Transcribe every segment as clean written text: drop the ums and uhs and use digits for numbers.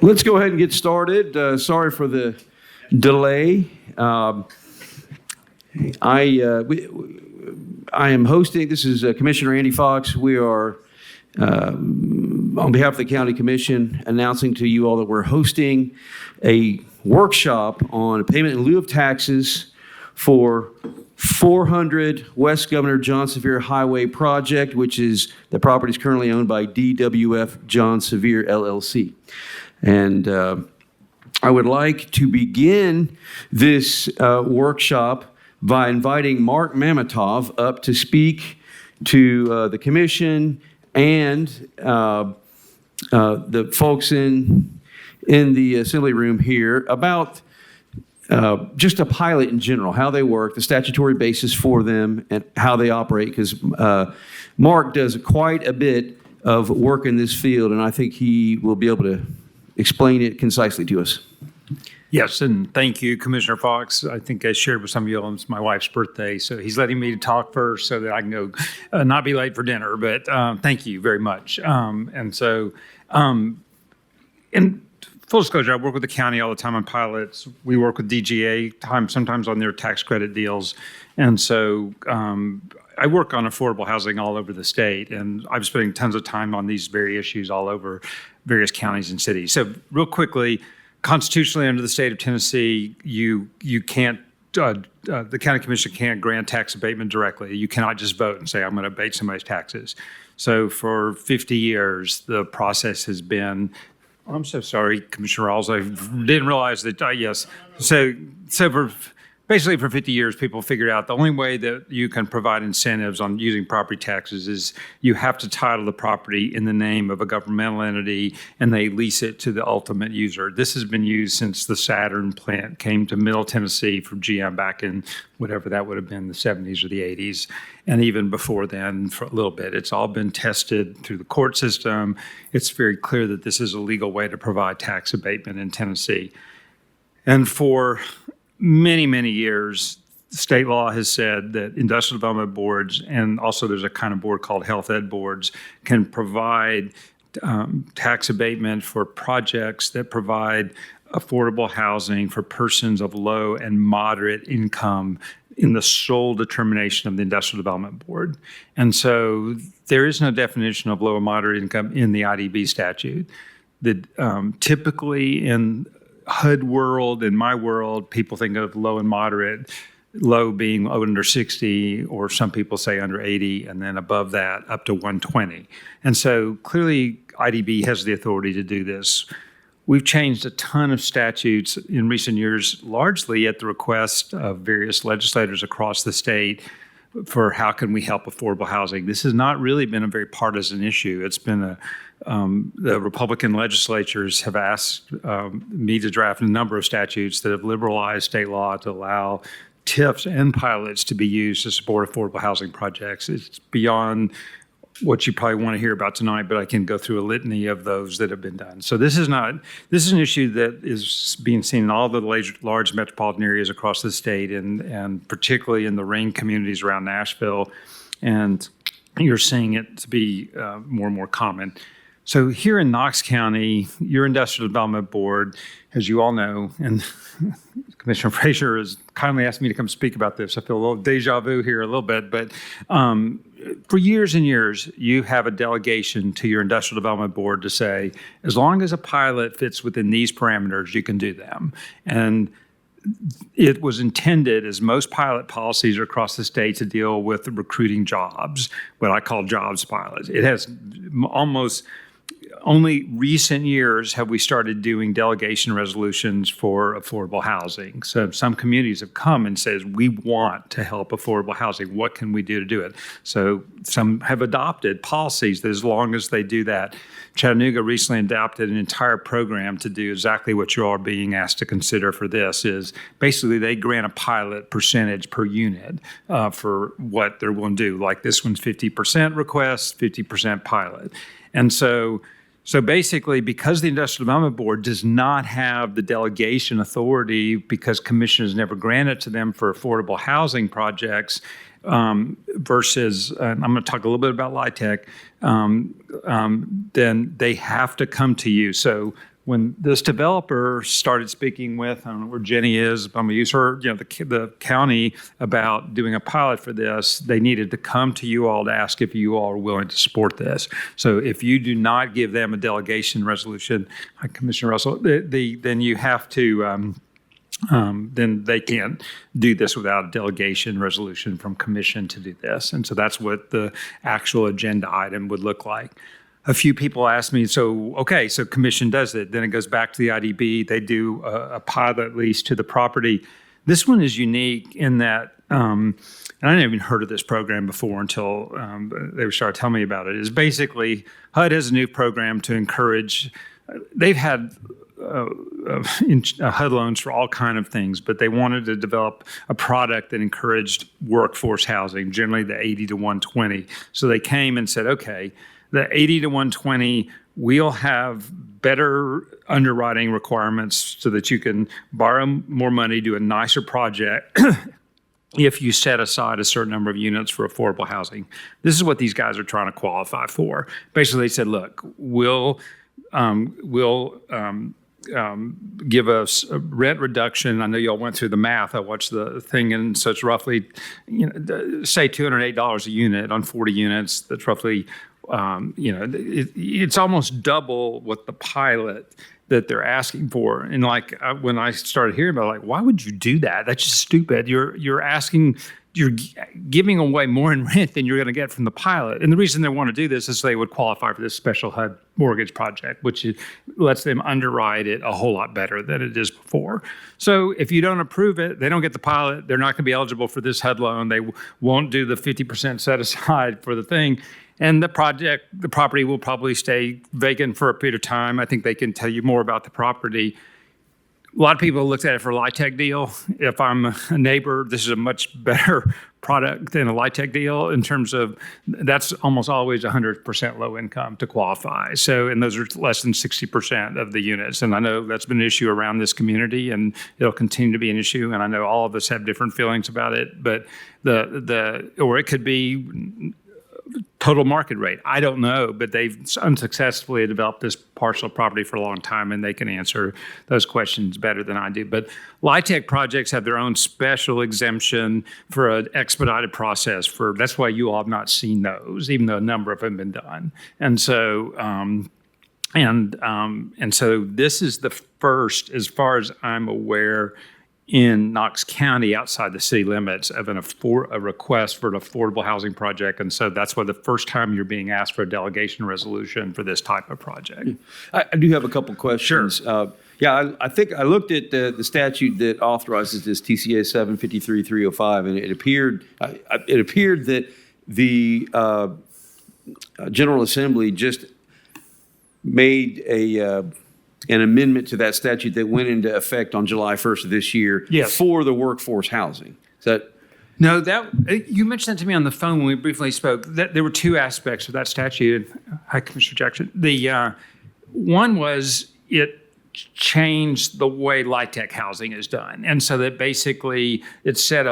Let's go ahead and get started. Sorry for the delay. I am hosting. This is Commissioner Andy Fox. We are, on behalf of the County Commission, announcing to you all that we're hosting a workshop on payment in lieu of taxes for 400 West Governor John Sevier Highway project, which is the property is currently owned by DWF John Sevier LLC. And I would like to begin this workshop by inviting Mark Mamatov up to speak to the commission and the folks in the assembly room here about just a pilot in general, how they work, the statutory basis for them, and how they operate, because Mark does quite a bit of work in this field, and I think he will be able to explain it concisely to us. Yes, and thank you, Commissioner Fox. I think I shared with some of you all, it's my wife's birthday, so he's letting me talk first so that I can go not be late for dinner, but thank you very much. In full disclosure, I work with the county all the time on pilots. We work with DGA sometimes on their tax credit deals, and so I work on affordable housing all over the state, and I'm spending tons of time on these very issues all over various counties and cities. So real quickly, constitutionally under the state of Tennessee, you can't, the county commission can't grant tax abatement directly. You cannot just vote and say, I'm going to abate somebody's taxes. So for 50 years, the process has been, I'm so sorry, Commissioner Rawls, I didn't realize that, yes. So basically for 50 years, people figured out the only way that you can provide incentives on using property taxes is you have to title the property in the name of a governmental entity and they lease it to the ultimate user. This has been used since the Saturn plant came to Middle Tennessee from GM back in whatever that would have been, the 70s or the 80s. And even before then, for a little bit, it's all been tested through the court system. It's very clear that this is a legal way to provide tax abatement in Tennessee. And for many, many years, state law has said that industrial development boards, and also there's a kind of board called health ed boards, can provide tax abatement for projects that provide affordable housing for persons of low and moderate income in the sole determination of the Industrial Development Board. And so there is no definition of low and moderate income in the IDB statute. Typically in HUD world, in my world, people think of low and moderate, low being under 60, or some people say under 80, and then above that up to 120. And so clearly IDB has the authority to do this. We've changed a ton of statutes in recent years, largely at the request of various legislators across the state for how can we help affordable housing. This has not really been a very partisan issue. It's been the Republican legislatures have asked me to draft a number of statutes that have liberalized state law to allow TIFs and pilots to be used to support affordable housing projects. It's beyond what you probably want to hear about tonight, but I can go through a litany of those that have been done. So this is an issue that is being seen in all the large metropolitan areas across the state, and particularly in the ring communities around Nashville, and you're seeing it to be more and more common. So here in Knox County, your Industrial Development Board, as you all know, and Commissioner Frazier has kindly asked me to come speak about this. I feel a little deja vu here a little bit, but for years and years, you have a delegation to your Industrial Development Board to say, as long as a pilot fits within these parameters, you can do them. And it was intended, as most pilot policies across the state, to deal with recruiting jobs, what I call jobs pilots. It has almost only recent years have we started doing delegation resolutions for affordable housing. So some communities have come and says, we want to help affordable housing. What can we do to do it? So some have adopted policies that as long as they do that. Chattanooga recently adopted an entire program to do exactly what you are being asked to consider for this, is basically they grant a pilot percentage per unit for what they're going to do. Like this one's 50% request, 50% pilot. And so basically, because the Industrial Development Board does not have the delegation authority, because commission has never granted to them for affordable housing projects, versus, I'm going to talk a little bit about LIHTC, then they have to come to you. So when this developer started speaking with, I don't know where Jenny is, but I'm gonna use her, the county about doing a pilot for this, they needed to come to you all to ask if you all are willing to support this. So if you do not give them a delegation resolution, Commissioner Russell, then you have to, then they can't do this without a delegation resolution from commission to do this. And so that's what the actual agenda item would look like. A few people asked me, so commission does it. Then it goes back to the IDB. They do a pilot lease to the property. This one is unique in that, and I hadn't even heard of this program before until they started telling me about it, is basically HUD has a new program to encourage, they've had HUD loans for all kind of things, but they wanted to develop a product that encouraged workforce housing, generally the 80 to 120. So they came and said, okay, the 80 to 120, we'll have better underwriting requirements so that you can borrow more money, do a nicer project if you set aside a certain number of units for affordable housing. This is what these guys are trying to qualify for. Basically, they said, look, we'll give us a rent reduction. I know y'all went through the math. I watched the thing, and so it's roughly, say $208 a unit on 40 units. That's roughly, it's almost double what the pilot that they're asking for. And when I started hearing about it, why would you do that? That's just stupid. You're giving away more in rent than you're going to get from the pilot. And the reason they want to do this is they would qualify for this special HUD mortgage project, which lets them underwrite it a whole lot better than it is before. So if you don't approve it, they don't get the pilot. They're not going to be eligible for this HUD loan. They won't do the 50% set aside for the thing. And the property will probably stay vacant for a period of time. I think they can tell you more about the property. A lot of people looked at it for a LIHTC deal. If I'm a neighbor, this is a much better product than a LIHTC deal in terms of that's almost always 100% low income to qualify. So, and those are less than 60% of the units. And I know that's been an issue around this community, and it'll continue to be an issue. And I know all of us have different feelings about it, but or it could be total market rate. I don't know, but they've unsuccessfully developed this parcel property for a long time, and they can answer those questions better than I do. But LIHTC projects have their own special exemption for an expedited process. That's why you all have not seen those, even though a number of them have been done. And so, and so this is the first, as far as I'm aware, in Knox County outside the city limits of a request for an affordable housing project. And so that's why the first time you're being asked for a delegation resolution for this type of project. I do have a couple questions. Sure. I think I looked at the statute that authorizes this TCA 753-305, and it appeared that the General Assembly just made an amendment to that statute that went into effect on July 1st of this year. Yes. For the workforce housing. Is that? No, you mentioned that to me on the phone when we briefly spoke. That there were two aspects of that statute. Hi, Commissioner Jackson. The one was it changed the way LIHTC housing is done, and so that basically it set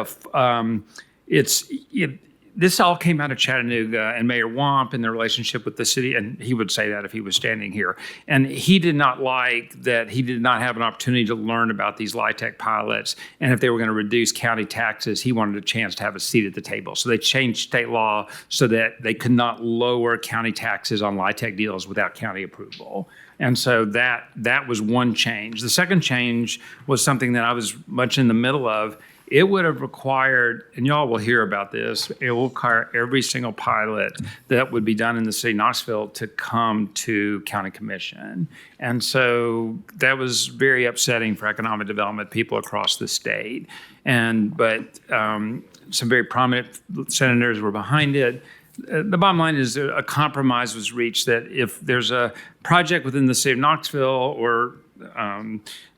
this all came out of Chattanooga and Mayor Wamp and their relationship with the city, and he would say that if he was standing here. And he did not like that he did not have an opportunity to learn about these LIHTC pilots, and if they were going to reduce county taxes, he wanted a chance to have a seat at the table. So they changed state law so that they could not lower county taxes on LIHTC deals without county approval. And so that was one change. The second change was something that I was much in the middle of. It would have required, and y'all will hear about this, it will require every single pilot that would be done in the city of Knoxville to come to county commission. And so that was very upsetting for economic development people across the state. But some very prominent senators were behind it. The bottom line is a compromise was reached that if there's a project within the city of Knoxville, or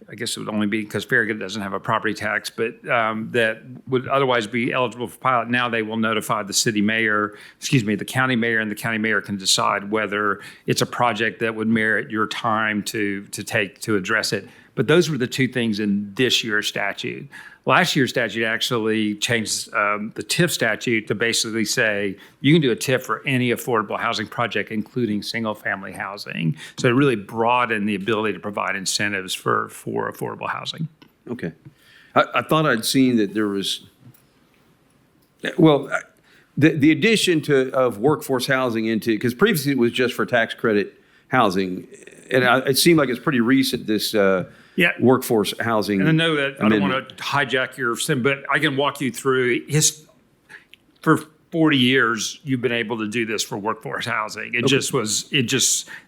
I guess it would only be because Farragut doesn't have a property tax, but that would otherwise be eligible for pilot. Now they will notify the county mayor, and the county mayor can decide whether it's a project that would merit your time to address it. But those were the two things in this year's statute. Last year's statute actually changed the TIF statute to basically say you can do a TIF for any affordable housing project, including single-family housing. So it really broadened the ability to provide incentives for affordable housing. Okay. I thought I'd seen that there was, well, the addition of workforce housing into, because previously it was just for tax credit housing, and it seemed like it's pretty recent, this workforce housing. And I know that I don't want to hijack your, but I can walk you through for 40 years, you've been able to do this for workforce housing.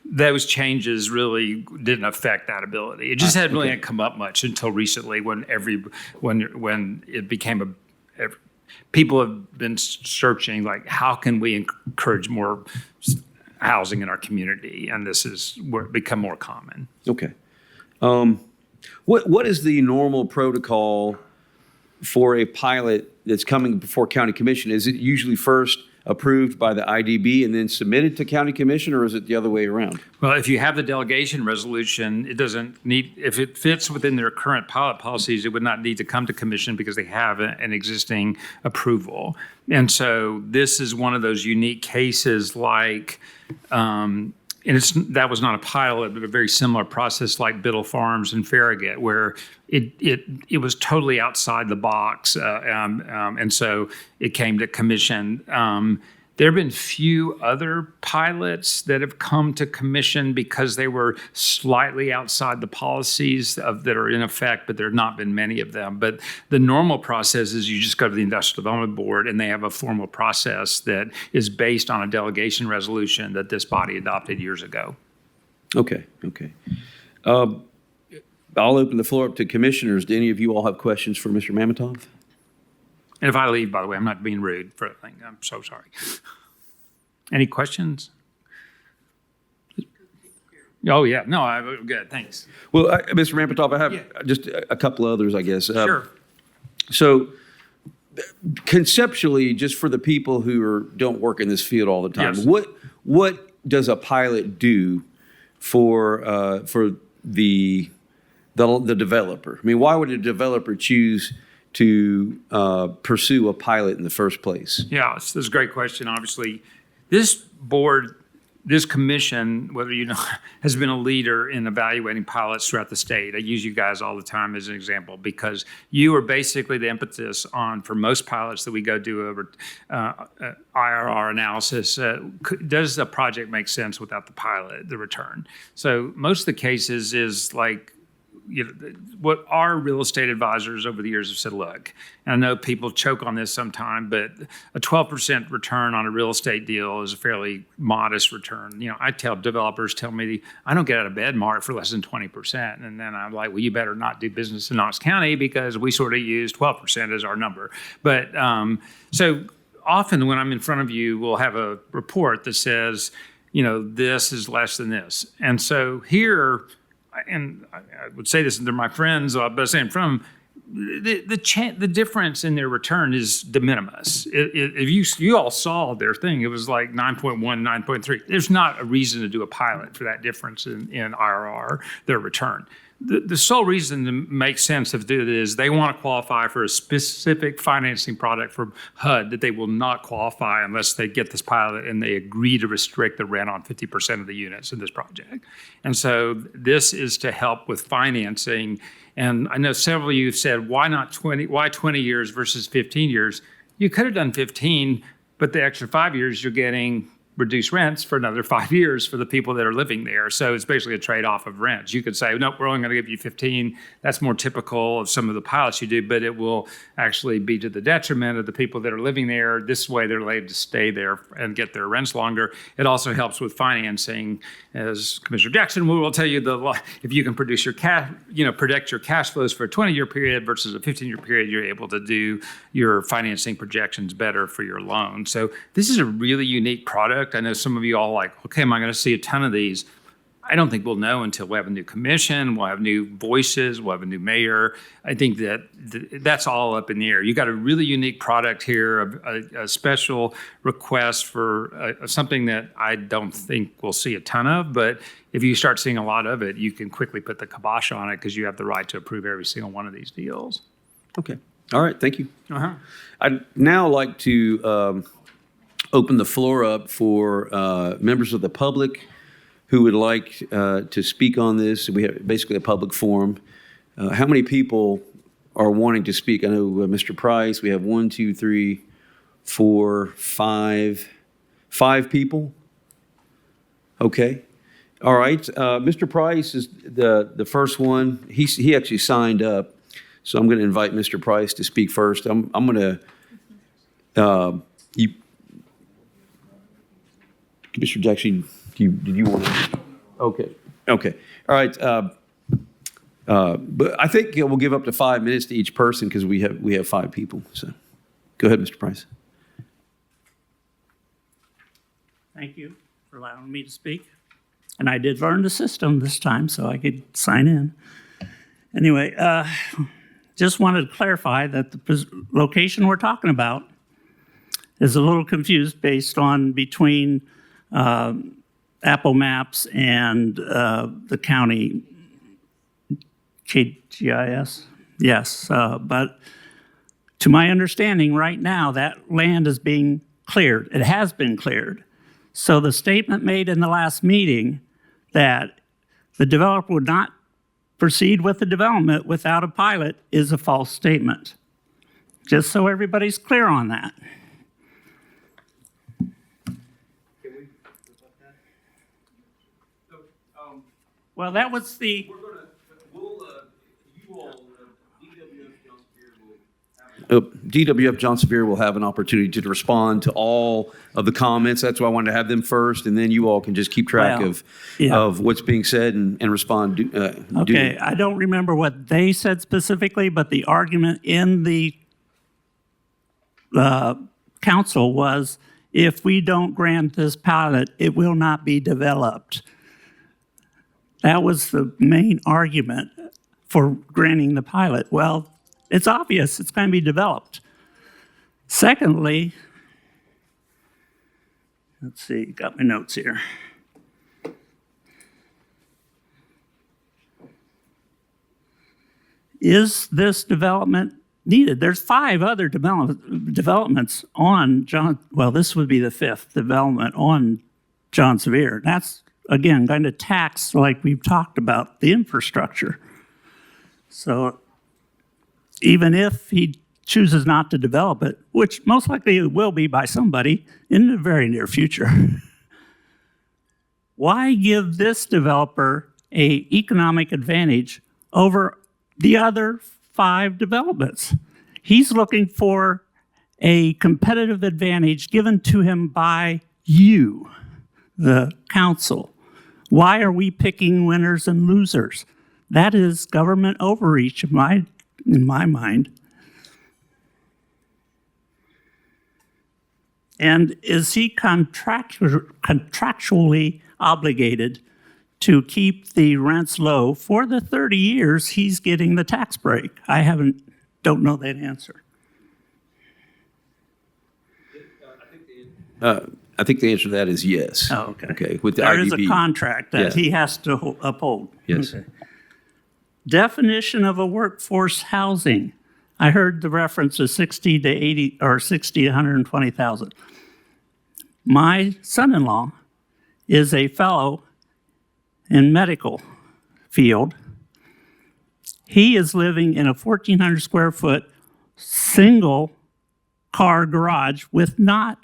Those changes really didn't affect that ability. It just hadn't really come up much until recently when it became people have been searching, like, how can we encourage more housing in our community? And this is where it become more common. Okay. What is the normal protocol for a pilot that's coming before county commission? Is it usually first approved by the IDB and then submitted to county commission, or is it the other way around? Well, if you have the delegation resolution, it doesn't need, if it fits within their current pilot policies, it would not need to come to commission because they have an existing approval. And so this is one of those unique cases, like, and that was not a pilot, but a very similar process like Biddle Farms and Farragut, where it was totally outside the box, and so it came to commission. There have been few other pilots that have come to commission because they were slightly outside the policies that are in effect, but there have not been many of them. But the normal process is you just go to the Industrial Development Board, and they have a formal process that is based on a delegation resolution that this body adopted years ago. Okay. I'll open the floor up to commissioners. Do any of you all have questions for Mr. Mametov? And if I leave, by the way, I'm not being rude for anything. I'm so sorry. Any questions? Oh, yeah. No, good. Thanks. Well, Mr. Mametov, I have just a couple others, I guess. Sure. So conceptually, just for the people who don't work in this field all the time, Yes. what does a pilot do for the developer? I mean, why would a developer choose to pursue a pilot in the first place? Yeah, this is a great question. Obviously, this board, this commission, whether you know, has been a leader in evaluating pilots throughout the state. I use you guys all the time as an example because you are basically the impetus for most pilots that we go do over IRR analysis. Does the project make sense without the pilot, the return? So most of the cases is like, what our real estate advisors over the years have said, look, and I know people choke on this sometime, but a 12% return on a real estate deal is a fairly modest return. I tell developers, I don't get out of bed, Mark, for less than 20%. And then I'm like, well, you better not do business in Knox County because we sort of use 12% as our number. But so often when I'm in front of you, we'll have a report that says, this is less than this. And so here, and I would say this to my friends, but I'm saying from the difference in their return is de minimis. If you all saw their thing, it was like 9.1, 9.3. There's not a reason to do a pilot for that difference in IRR, their return. The sole reason to make sense of it is they want to qualify for a specific financing product from HUD that they will not qualify unless they get this pilot and they agree to restrict the rent on 50% of the units in this project. And so this is to help with financing. And I know several of you have said, why 20 years versus 15 years? You could have done 15, but the extra 5 years you're getting reduce rents for another 5 years for the people that are living there. So it's basically a trade-off of rents. You could say, nope, we're only going to give you 15. That's more typical of some of the pilots you do, but it will actually be to the detriment of the people that are living there. This way they're able to stay there and get their rents longer. It also helps with financing. As Commissioner Jackson will tell you, if you can produce your predict your cash flows for a 20-year period versus a 15-year period, you're able to do your financing projections better for your loan. So this is a really unique product. I know some of you all like, okay, am I going to see a ton of these? I don't think we'll know until we have a new commission, we'll have new voices, we'll have a new mayor. I think that's all up in the air. You got a really unique product here, a special request for something that I don't think we'll see a ton of, but if you start seeing a lot of it, you can quickly put the kibosh on it because you have the right to approve every single one of these deals. Okay. All right, thank you. Uh-huh. I'd now like to open the floor up for members of the public who would like to speak on this. We have basically a public forum. How many people are wanting to speak? I know Mr. Price, we have 1, 2, 3, 4, 5 people. Okay. All right. Mr. Price is the first one. He actually signed up. So I'm going to invite Mr. Price to speak first. I'm going to, Mr. Jackson, did you want to? Okay. Okay. All right. But I think we'll give up to 5 minutes to each person because we have 5 people. So go ahead, Mr. Price. Thank you for allowing me to speak. And I did learn the system this time so I could sign in. Anyway, just wanted to clarify that the location we're talking about is a little confused based on between Apple Maps and the county KGIS. Yes, but to my understanding right now, that land is being cleared. It has been cleared. So the statement made in the last meeting that the developer would not proceed with the development without a pilot is a false statement. Just so everybody's clear on that. Well, that was the... DWF John Sevier will have an opportunity to respond to all of the comments. That's why I wanted to have them first, and then you all can just keep track of what's being said and respond. Okay, I don't remember what they said specifically, but the argument in the council was, if we don't grant this pilot, it will not be developed. That was the main argument for granting the pilot. Well, it's obvious it's going to be developed. Secondly, let's see, got my notes here. Is this development needed? There's 5 other developments on John, well, this would be the 5th development on John Sevier. That's, again, going to tax, like we've talked about, the infrastructure. So even if he chooses not to develop it, which most likely it will be by somebody in the very near future, why give this developer an economic advantage over the other 5 developments? He's looking for a competitive advantage given to him by you, the council. Why are we picking winners and losers? That is government overreach in my mind. And is he contractually obligated to keep the rents low for the 30 years he's getting the tax break? I don't know that answer. I think the answer to that is yes. Oh, okay. Okay, with the There IDB. is a contract that he has to uphold. Yes. Okay. Definition of a workforce housing. I heard the reference of 60 to 80 or 60 to 120,000. My son-in-law is a fellow in medical field. He is living in a 1,400 square foot single car garage with not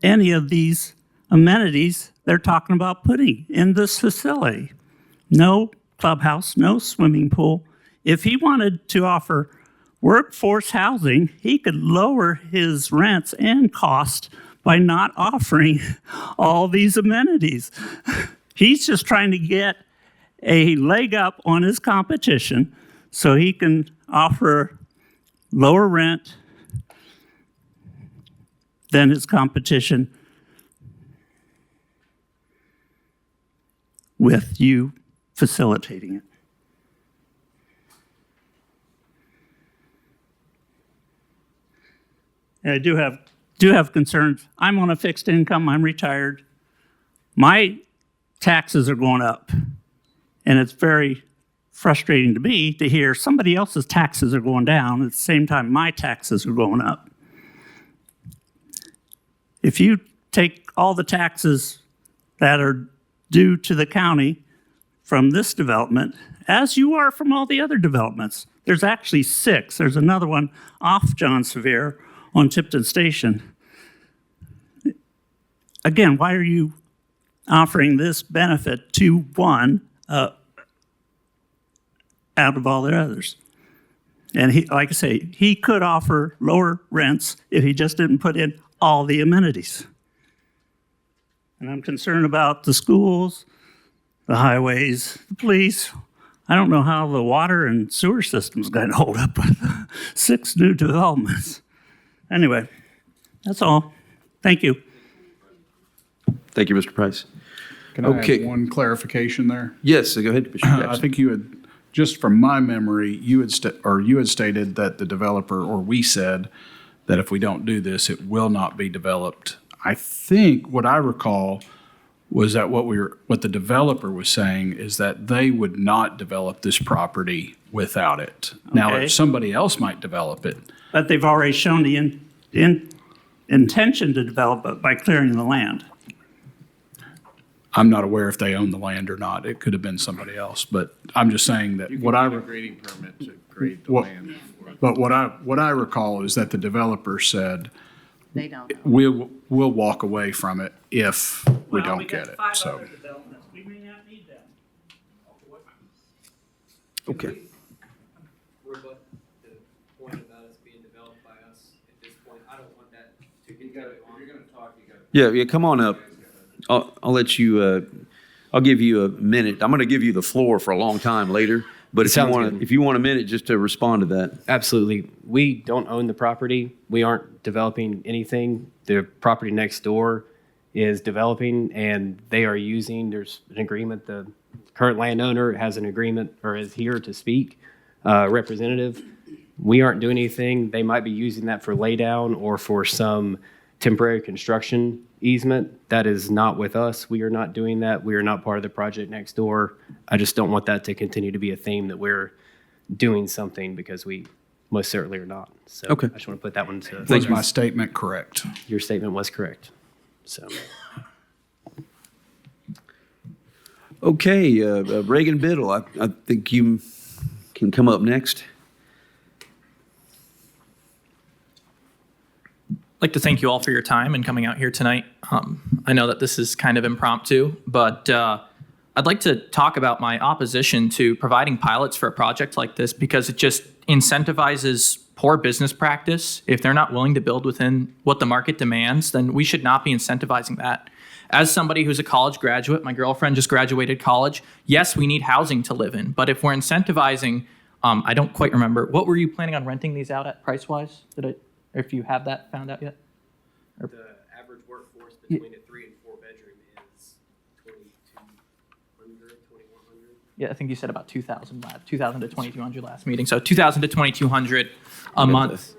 any of these amenities they're talking about putting in this facility. No clubhouse, no swimming pool. If he wanted to offer workforce housing, he could lower his rents and cost by not offering all these amenities. He's just trying to get a leg up on his competition so he can offer lower rent than his competition with you facilitating it. And I do have concerns. I'm on a fixed income. I'm retired. My taxes are going up, and it's very frustrating to me to hear somebody else's taxes are going down at the same time my taxes are going up. If you take all the taxes that are due to the county from this development, as you are from all the other developments, there's actually 6. There's another one off John Sevier on Tipton Station. Again, why are you offering this benefit to one out of all the others? And he, like I say, he could offer lower rents if he just didn't put in all the amenities. And I'm concerned about the schools, the highways, the police. I don't know how the water and sewer system's going to hold up with 6 new developments. Anyway, that's all. Thank you. Thank you, Mr. Price. Can I Okay. add one clarification there? Yes, go ahead, Commissioner I Jackson. think you had, just from my memory, you had stated that the developer, or we said, that if we don't do this, it will not be developed. I think what I recall was that what the developer was saying is that they would not develop this property without it. Now, Okay. if somebody else might develop it, But they've already shown the intention to develop it by clearing the land. I'm not aware if they own the land or not. It could have been somebody else, but I'm just saying that what I. Grading permit to grade the What- land. But what I recall is that the developer said, They don't know. we'll walk away from it if we don't get it, so. We may not need them. Okay. Rebut the point about us being developed by us at this point. I don't want that to continue on. If you're gonna talk, you gotta. Yeah, come on up. I'll let you, I'll give you a minute. I'm going to give you the floor for a long time later, but Sounds good. if you want a minute just to respond to that. Absolutely. We don't own the property. We aren't developing anything. The property next door is developing and they are using, there's an agreement, the current landowner has an agreement or is here to speak, representative. We aren't doing anything. They might be using that for laydown or for some temporary construction easement. That is not with us. We are not doing that. We are not part of the project next door. I just don't want that to continue to be a theme that we're doing something because we most certainly are not. So Okay. I just want to put that one to, Was my statement correct? your statement was correct. So. Okay, Reagan Biddle, I think you can come up next. I'd like to thank you all for your time and coming out here tonight. I know that this is kind of impromptu, but I'd like to talk about my opposition to providing pilots for a project like this because it just incentivizes poor business practice. If they're not willing to build within what the market demands, then we should not be incentivizing that. As somebody who's a college graduate, my girlfriend just graduated college. Yes, we need housing to live in, but if we're incentivizing, I don't quite remember, what were you planning on renting these out at price-wise? If you have that found out yet? The average workforce between a 3 and 4 bedroom is 2,200, 2,100. Yeah, I think you said about 2,000 to 2,200 last meeting. So 2,000 to 2,200 a month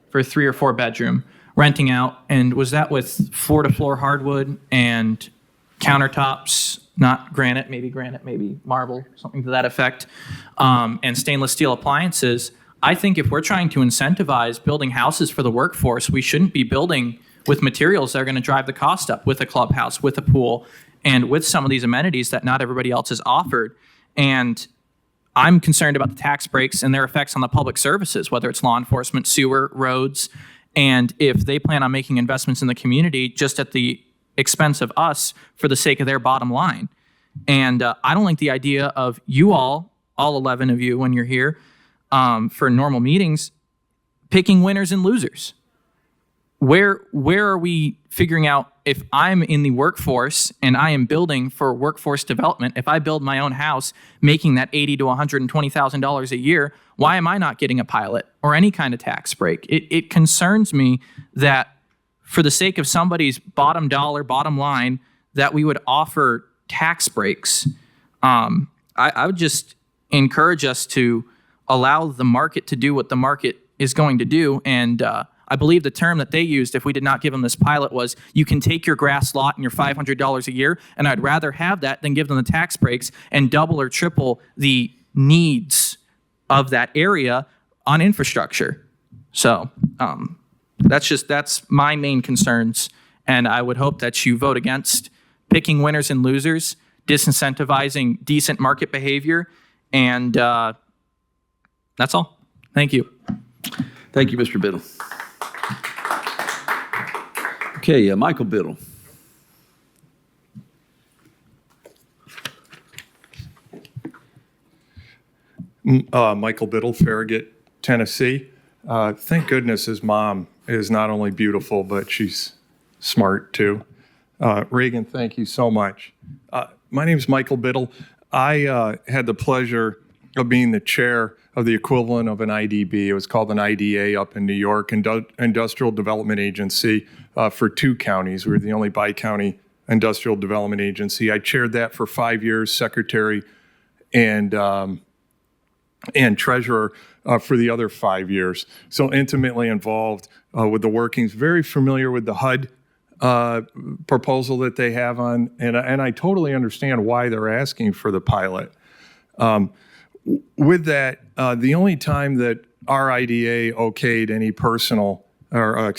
for a 3 or 4 bedroom renting out. And was that with floor to floor hardwood and countertops, not granite, maybe marble, something to that effect, and stainless steel appliances? I think if we're trying to incentivize building houses for the workforce, we shouldn't be building with materials that are going to drive the cost up, with a clubhouse, with a pool, and with some of these amenities that not everybody else has offered. And I'm concerned about the tax breaks and their effects on the public services, whether it's law enforcement, sewer, roads, and if they plan on making investments in the community just at the expense of us for the sake of their bottom line. And I don't like the idea of you all 11 of you when you're here, for normal meetings, picking winners and losers. Where are we figuring out if I'm in the workforce and I am building for workforce development, if I build my own house making that $80,000 to $120,000 a year, why am I not getting a pilot or any kind of tax break? It concerns me that for the sake of somebody's bottom dollar, bottom line, that we would offer tax breaks. I would just encourage us to allow the market to do what the market is going to do. And I believe the term that they used, if we did not give them this pilot, was you can take your grass lot and your $500 a year, and I'd rather have that than give them the tax breaks and double or triple the needs of that area on infrastructure. So that's my main concerns. And I would hope that you vote against picking winners and losers, disincentivizing decent market behavior. And that's all. Thank you. Thank you, Mr. Biddle. Okay, Michael Biddle. Michael Biddle, Farragut, Tennessee. Thank goodness his mom is not only beautiful, but she's smart too. Reagan, thank you so much. My name is Michael Biddle. I had the pleasure of being the chair of the equivalent of an IDB. It was called an IDA up in New York, Industrial Development Agency, for 2 counties. We were the only bi-county industrial development agency. I chaired that for 5 years, secretary and treasurer for the other 5 years. So intimately involved with the workings, very familiar with the HUD proposal that they have on, and I totally understand why they're asking for the pilot. With that, the only time that our IDA okayed any personal, or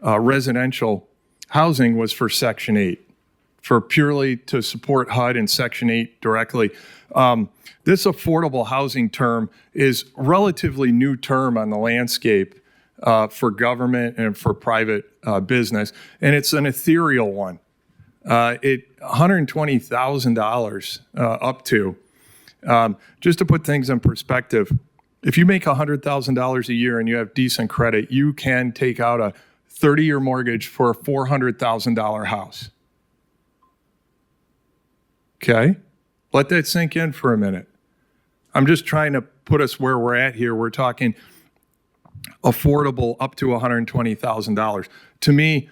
residential housing was for Section 8, for purely to support HUD and Section 8 directly. This affordable housing term is relatively new term on the landscape for government and for private business, and it's an ethereal one. $120,000 up to. Just to put things in perspective, if you make $100,000 a year and you have decent credit, you can take out a 30-year mortgage for a $400,000 house. Okay? Let that sink in for a minute. I'm just trying to put us where we're at here. We're talking affordable up to $120,000. To me,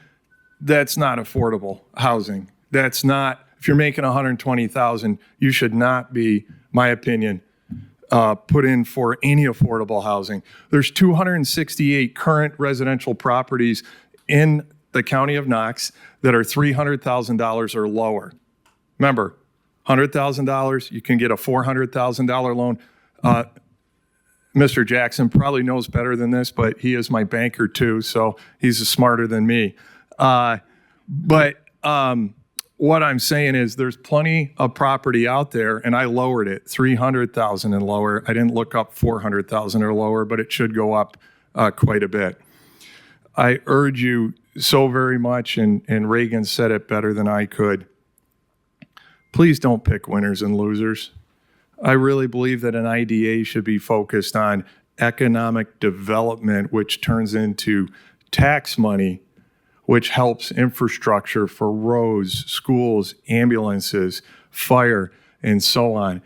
that's not affordable housing. That's not, if you're making $120,000, you should not be, my opinion, put in for any affordable housing. There's 268 current residential properties in the county of Knox that are $300,000 or lower. Remember, $100,000, you can get a $400,000 loan. Mr. Jackson probably knows better than this, but he is my banker too, so he's smarter than me. What I'm saying is there's plenty of property out there, and I lowered it, 300,000 and lower. I didn't look up 400,000 or lower, but it should go up quite a bit. I urge you so very much, and Reagan said it better than I could. Please don't pick winners and losers. I really believe that an IDA should be focused on economic development, which turns into tax money, which helps infrastructure for roads, schools, ambulances, fire, and so on.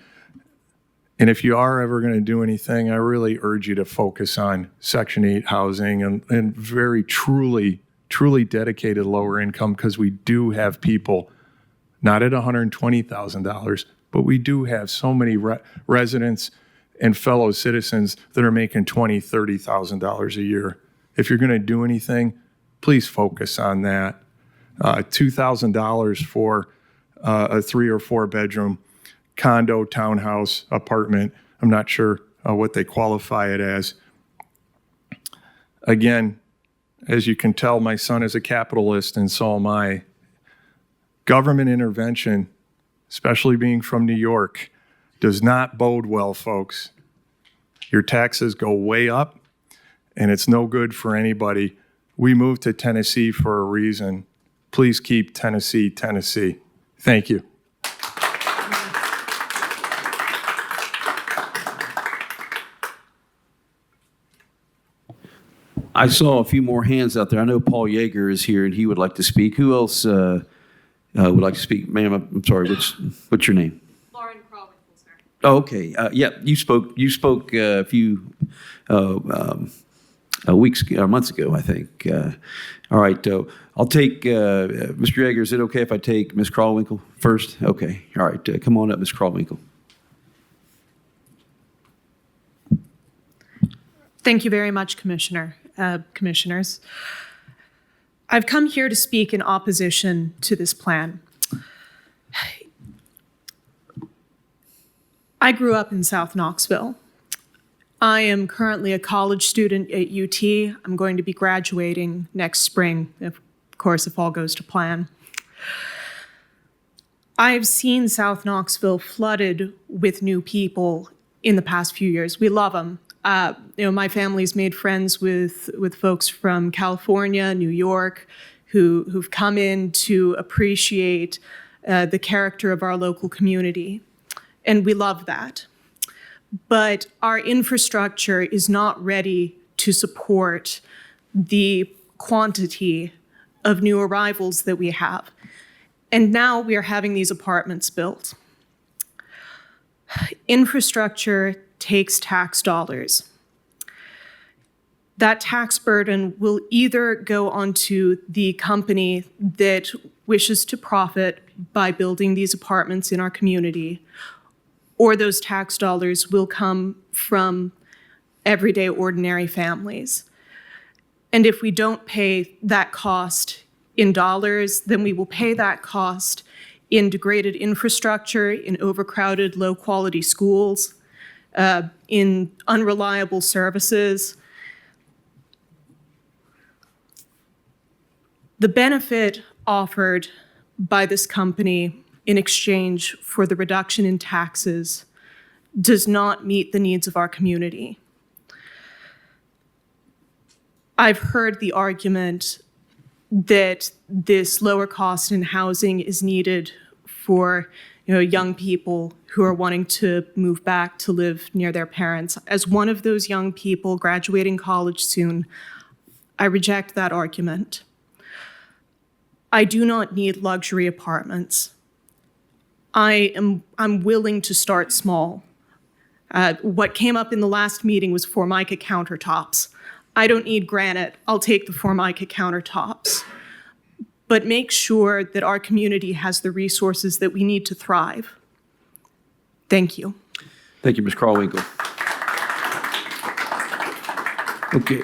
And if you are ever going to do anything, I really urge you to focus on Section 8 housing and very truly dedicated lower income, because we do have people, not at $120,000, but we do have so many residents and fellow citizens that are making $20,000, $30,000 a year. If you're going to do anything, please focus on that. $2,000 for a 3 or 4 bedroom condo, townhouse, apartment. I'm not sure what they qualify it as. Again, as you can tell, my son is a capitalist, and so am I. Government intervention, especially being from New York, does not bode well, folks. Your taxes go way up, and it's no good for anybody. We moved to Tennessee for a reason. Please keep Tennessee, Tennessee. Thank you. I saw a few more hands out there. I know Paul Yeager is here, and he would like to speak. Who else would like to speak? Ma'am, I'm sorry, what's your name? Lauren Crawwinkle, sir. Oh, okay. Yeah, you spoke a few weeks, months ago, I think. All right, I'll take Mr. Yeager. Is it okay if I take Ms. Crawwinkle first? Okay. All right, come on up, Ms. Crawwinkle. Thank you very much, commissioners. I've come here to speak in opposition to this plan. I grew up in South Knoxville. I am currently a college student at UT. I'm going to be graduating next spring, of course, if all goes to plan. I've seen South Knoxville flooded with new people in the past few years. We love them. My family's made friends with folks from California, New York, who've come in to appreciate the character of our local community. And we love that. But our infrastructure is not ready to support the quantity of new arrivals that we have. And now we are having these apartments built. Infrastructure takes tax dollars. That tax burden will either go onto the company that wishes to profit by building these apartments in our community, or those tax dollars will come from everyday ordinary families. And if we don't pay that cost in dollars, then we will pay that cost in degraded infrastructure, in overcrowded, low-quality schools, in unreliable services. The benefit offered by this company in exchange for the reduction in taxes does not meet the needs of our community. I've heard the argument that this lower cost in housing is needed for young people who are wanting to move back to live near their parents. As one of those young people graduating college soon, I reject that argument. I do not need luxury apartments. I'm willing to start small. What came up in the last meeting was Formica countertops. I don't need granite. I'll take the Formica countertops. But make sure that our community has the resources that we need to thrive. Thank you. Thank you, Ms. Crawwinkle. Okay.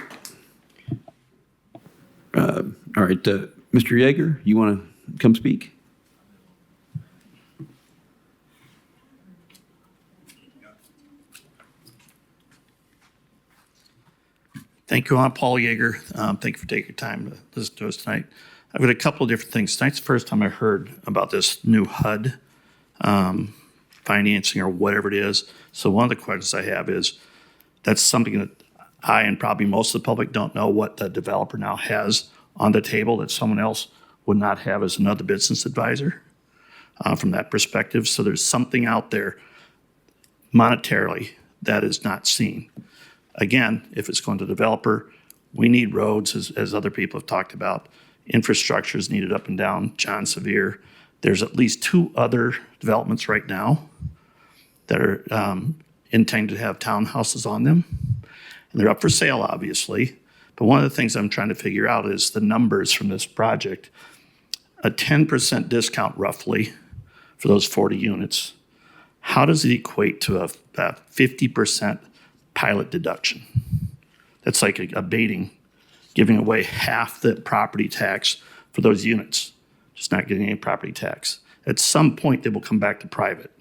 All right, Mr. Yeager, you want to come speak? Thank you. I'm Paul Yeager. Thank you for taking time to listen to us tonight. I've got a couple of different things. Tonight's the first time I heard about this new HUD financing or whatever it is. So one of the questions I have is, that's something that I and probably most of the public don't know what the developer now has on the table that someone else would not have as another business advisor from that perspective. So there's something out there monetarily that is not seen. Again, if it's going to developer, we need roads, as other people have talked about. Infrastructure is needed up and down John Sevier. There's at least 2 other developments right now that are intended to have townhouses on them. And they're up for sale, obviously. But one of the things I'm trying to figure out is the numbers from this project. A 10% discount roughly for those 40 units. How does it equate to a 50% pilot deduction? That's like abating, giving away half the property tax for those units, just not getting any property tax. At some point, they will come back to private.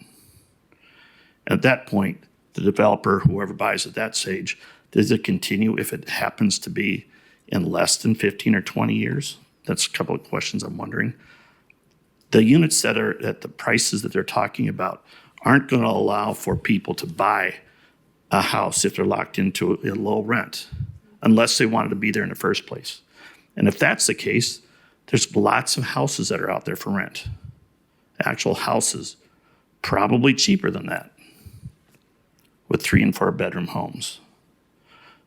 At that point, the developer, whoever buys at that stage, does it continue if it happens to be in less than 15 or 20 years? That's a couple of questions I'm wondering. The units that are at the prices that they're talking about aren't going to allow for people to buy a house if they're locked into a low rent, unless they wanted to be there in the first place. And if that's the case, there's lots of houses that are out there for rent. Actual houses, probably cheaper than that, with 3 and 4 bedroom homes.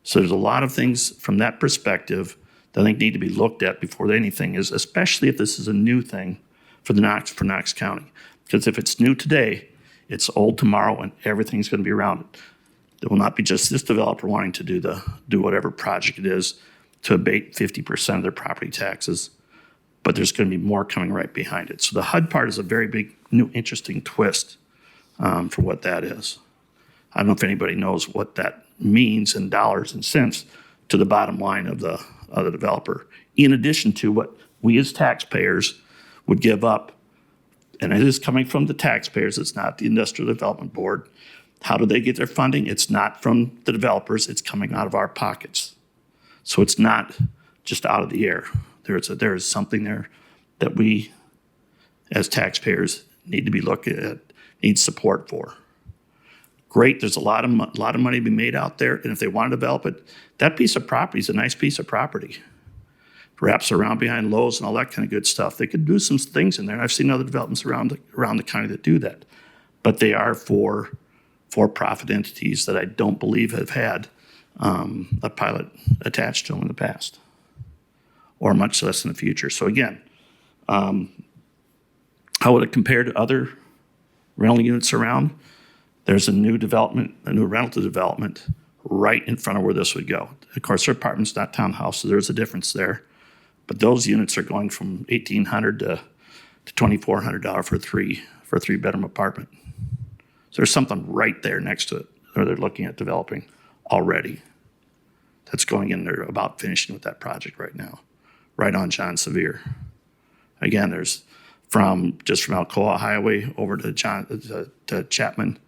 So there's a lot of things from that perspective that I think need to be looked at before anything is, especially if this is a new thing for Knox County. Because if it's new today, it's old tomorrow and everything's going to be around it. There will not be just this developer wanting to do whatever project it is to abate 50% of their property taxes, but there's going to be more coming right behind it. So the HUD part is a very big, new, interesting twist for what that is. I don't know if anybody knows what that means in dollars and cents to the bottom line of the developer, in addition to what we as taxpayers would give up. And it is coming from the taxpayers, it's not the Industrial Development Board, How do they get their funding? It's not from the developers, it's coming out of our pockets. So it's not just out of the air. There is something there that we, as taxpayers, need to be looking at, need support for. Great, there's a lot of money to be made out there, and if they want to develop it, that piece of property is a nice piece of property. Wraps around behind Lowe's and all that kind of good stuff. They could do some things in there, and I've seen other developments around the county that do that. But they are for-profit entities that I don't believe have had a pilot attached to them in the past, or much less in the future. So again, how would it compare to other rental units around? There's a new rental development right in front of where this would go. Of course, they're apartments, not townhouses, so there's a difference there. But those units are going from $1,800 to $2,400 for a three-bedroom apartment. So there's something right there next to it, or they're looking at developing already. That's going in there, about finishing with that project right now, right on John Sevier. Again, there's from Alcoa Highway over to Chapman.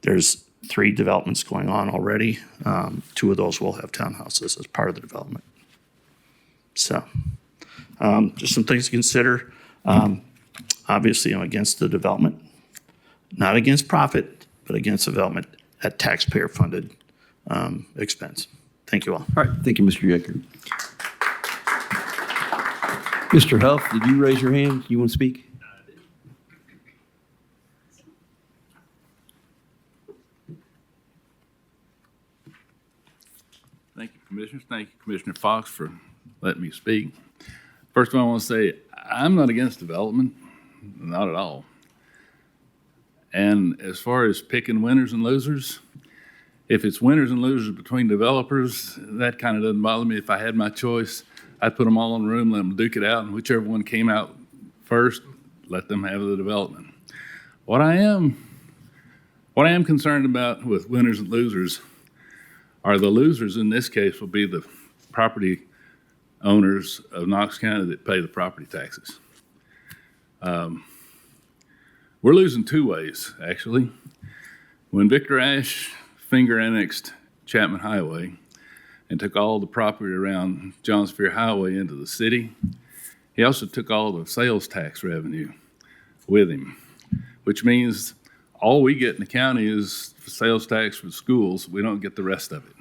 There's 3 developments going on already. 2 of those will have townhouses as part of the development. So just some things to consider. Obviously, I'm against the development, not against profit, but against development at taxpayer-funded expense. Thank you all. All right, thank you, Mr. Yeager. Mr. Huff, did you raise your hand? You want to speak? Thank you, Commissioners. Thank you, Commissioner Fox, for letting me speak. First of all, I want to say I'm not against development, not at all. And as far as picking winners and losers, if it's winners and losers between developers, that kind of doesn't bother me. If I had my choice, I'd put them all in a room, let them duke it out, and whichever one came out first, let them have the development. What I am concerned about with winners and losers are the losers in this case will be the property owners of Knox County that pay the property taxes. We're losing 2 ways, actually. When Victor Ashe finger annexed Chapman Highway and took all the property around John Sevier Highway into the city, he also took all the sales tax revenue with him, which means all we get in the county is sales tax for schools. We don't get the rest of it.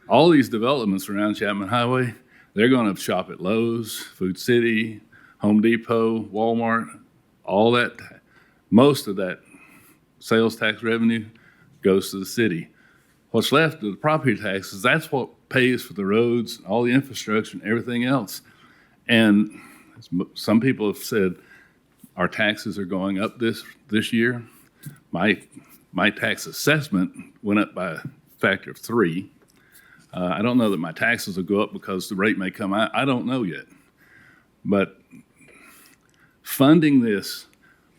All these developments around Chapman Highway, they're going to shop at Lowe's, Food City, Home Depot, Walmart, all that. Most of that sales tax revenue goes to the city. What's left of the property taxes, that's what pays for the roads, all the infrastructure and everything else. And some people have said our taxes are going up this year. My tax assessment went up by a factor of 3. I don't know that my taxes will go up because the rate may come out. I don't know yet. But funding this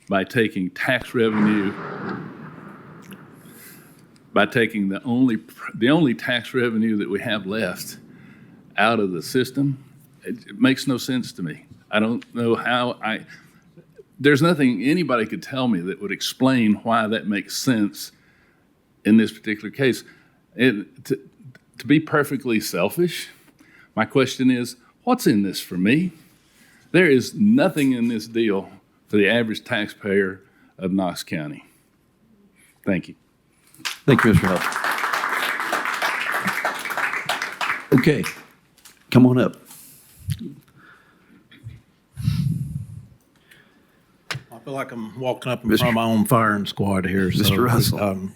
by taking tax revenue, by taking the only tax revenue that we have left out of the system, it makes no sense to me. I don't know how there's nothing anybody could tell me that would explain why that makes sense in this particular case. To be perfectly selfish, my question is, what's in this for me? There is nothing in this deal for the average taxpayer of Knox County. Thank you. Thank you, Mr. Huff. Okay, come on up. I feel like I'm walking up in front of my own firing squad here. Mr. Russell.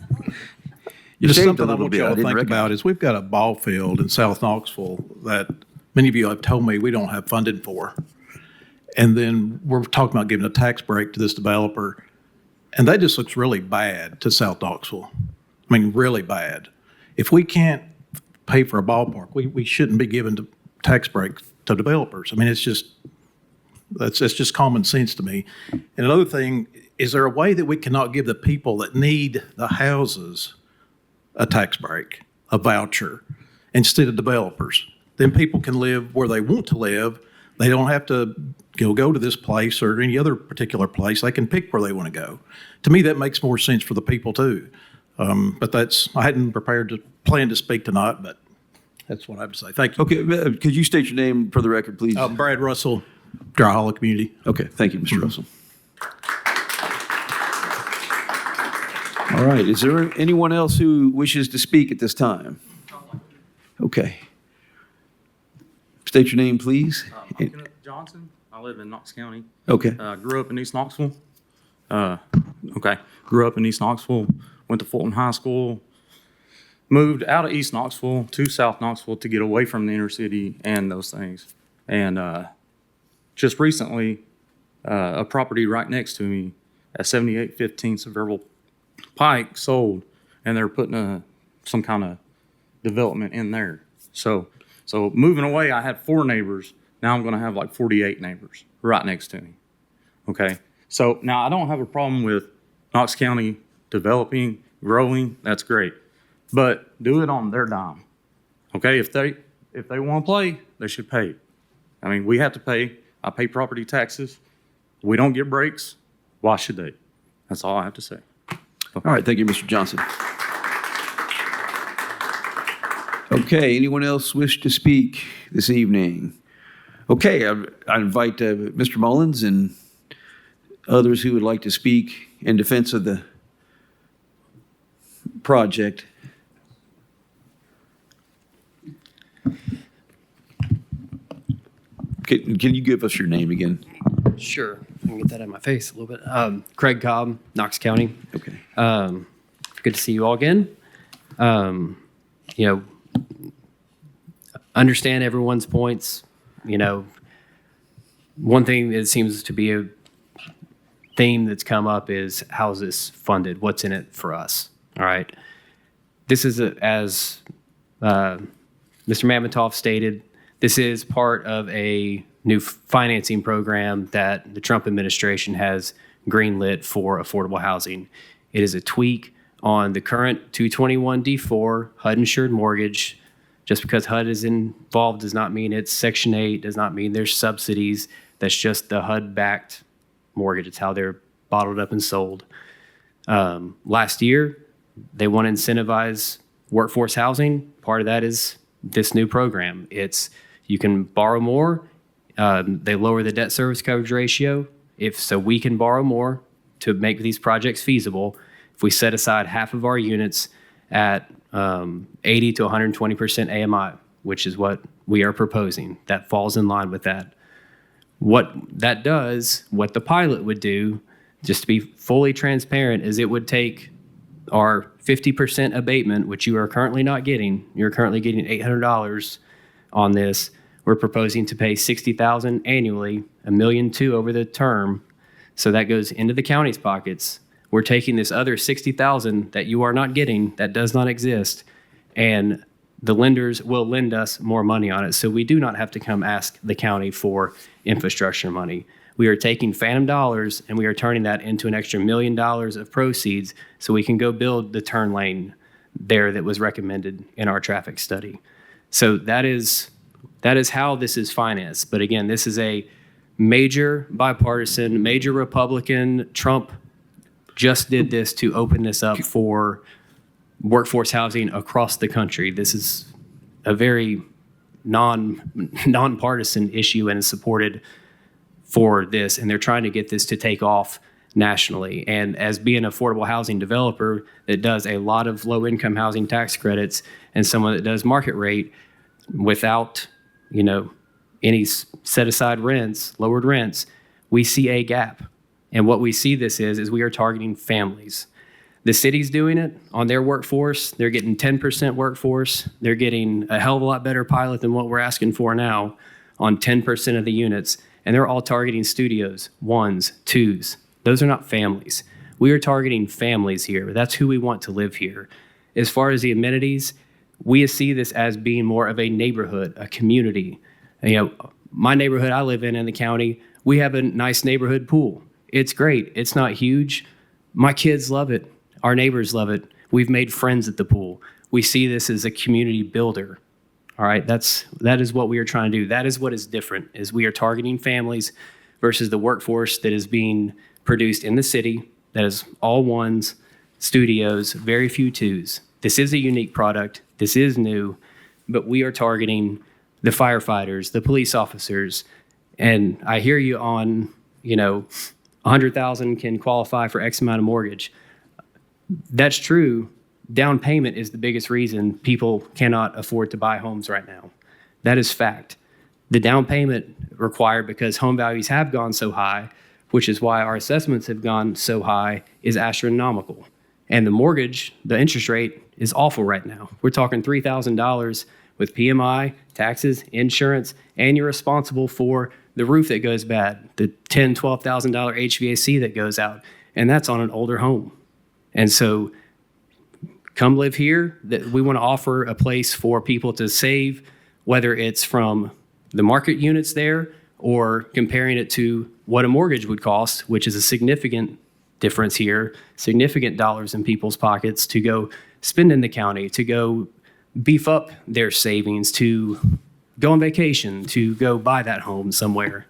Just shaved something a I little want bit. you all I to didn't think recognize. about is we've got a ball field in South Knoxville that many of you have told me we don't have funding for. And then we're talking about giving a tax break to this developer. And that just looks really bad to South Knoxville. I mean, really bad. If we can't pay for a ballpark, we shouldn't be giving tax breaks to developers. I mean, it's just common sense to me. And another thing, is there a way that we cannot give the people that need the houses a tax break, a voucher, instead of developers? Then people can live where they want to live, They don't have to go to this place or any other particular place. They can pick where they want to go. To me, that makes more sense for the people too. But I hadn't planned to speak tonight, but that's what I have to say. Thank you. Okay, could you state your name for the record, please? Brad Russell, Dry Hollow Community. Okay, thank you, Mr. Russell. All right, is there anyone else who wishes to speak at this time? Okay. State your name, please. Kenneth Johnson. I live in Knox County. Okay. Grew up in East Knoxville. Grew up in East Knoxville. Went to Fulton High School. Moved out of East Knoxville to South Knoxville to get away from the inner city and those things. And just recently, a property right next to me at 7815 Sevierville Pike sold, and they're putting some kind of development in there. So moving away, I had 4 neighbors. Now I'm going to have like 48 neighbors right next to me. Okay. So now I don't have a problem with Knox County developing, growing. That's great, but do it on their dime. Okay. If they want to play, they should pay. I mean, we have to pay. I pay property taxes. We don't get breaks. Why should they? That's all I have to say. All right, thank you, Mr. Johnson. Okay, anyone else wish to speak this evening? Okay, I invite Mr. Mullins and others who would like to speak in defense of the project. Can you give us your name again? Sure. I can get that out of my face a little bit. Craig Cobb, Knox County. Okay. Good to see you all again. Understand everyone's points. One thing that seems to be a theme that's come up is how's this funded? What's in it for us? All right. This is, as Mr. Mamatoff stated, this is part of a new financing program that the Trump administration has greenlit for affordable housing. It is a tweak on the current 221D4 HUD-insured mortgage. Just because HUD is involved does not mean it's Section 8, does not mean there's subsidies. That's just the HUD-backed mortgage. It's how they're bottled up and sold. Last year, they want to incentivize workforce housing. Part of that is this new program. You can borrow more. They lower the debt service coverage ratio. So we can borrow more to make these projects feasible. If we set aside half of our units at 80 to 120% AMI, which is what we are proposing, that falls in line with that. What that does, what the pilot would do, just to be fully transparent, is it would take our 50% abatement, which you are currently not getting. You're currently getting $800 on this. We're proposing to pay $60,000 annually, $1.2 million over the term. So that goes into the county's pockets. We're taking this other $60,000 that you are not getting, that does not exist, and the lenders will lend us more money on it. So we do not have to come ask the county for infrastructure money. We are taking phantom dollars and we are turning that into an extra $1 million of proceeds so we can go build the turn lane there that was recommended in our traffic study. So that is how this is financed. But again, this is a major bipartisan, major Republican. Trump just did this to open this up for workforce housing across the country. This is a very nonpartisan issue and is supported for this, and they're trying to get this to take off nationally. And as being an affordable housing developer that does a lot of low-income housing tax credits and someone that does market rate without, any set-aside rents, lowered rents, we see a gap. And what we see this is we are targeting families. The city's doing it on their workforce. They're getting 10% workforce. They're getting a hell of a lot better pilot than what we're asking for now on 10% of the units. And they're all targeting studios, 1s, 2s. Those are not families. We are targeting families here. That's who we want to live here. As far as the amenities, we see this as being more of a neighborhood, a community. My neighborhood I live in the county, we have a nice neighborhood pool. It's great. It's not huge. My kids love it. Our neighbors love it. We've made friends at the pool. We see this as a community builder. All right, that is what we are trying to do. That is what is different, is we are targeting families versus the workforce that is being produced in the city, that is all ones, studios, very few twos. This is a unique product. This is new, but we are targeting the firefighters, the police officers. And I hear you on, 100,000 can qualify for X amount of mortgage. That's true. Down payment is the biggest reason people cannot afford to buy homes right now. That is fact. The down payment required because home values have gone so high, which is why our assessments have gone so high, is astronomical. And the mortgage, the interest rate is awful right now. We're talking $3,000 with PMI, taxes, insurance, and you're responsible for the roof that goes bad, the $10,000, $12,000 HVAC that goes out, and that's on an older home. And so come live here. That we want to offer a place for people to save, whether it's from the market units there or comparing it to what a mortgage would cost, which is a significant difference here, significant dollars in people's pockets to go spend in the county, to go beef up their savings, to go on vacation, to go buy that home somewhere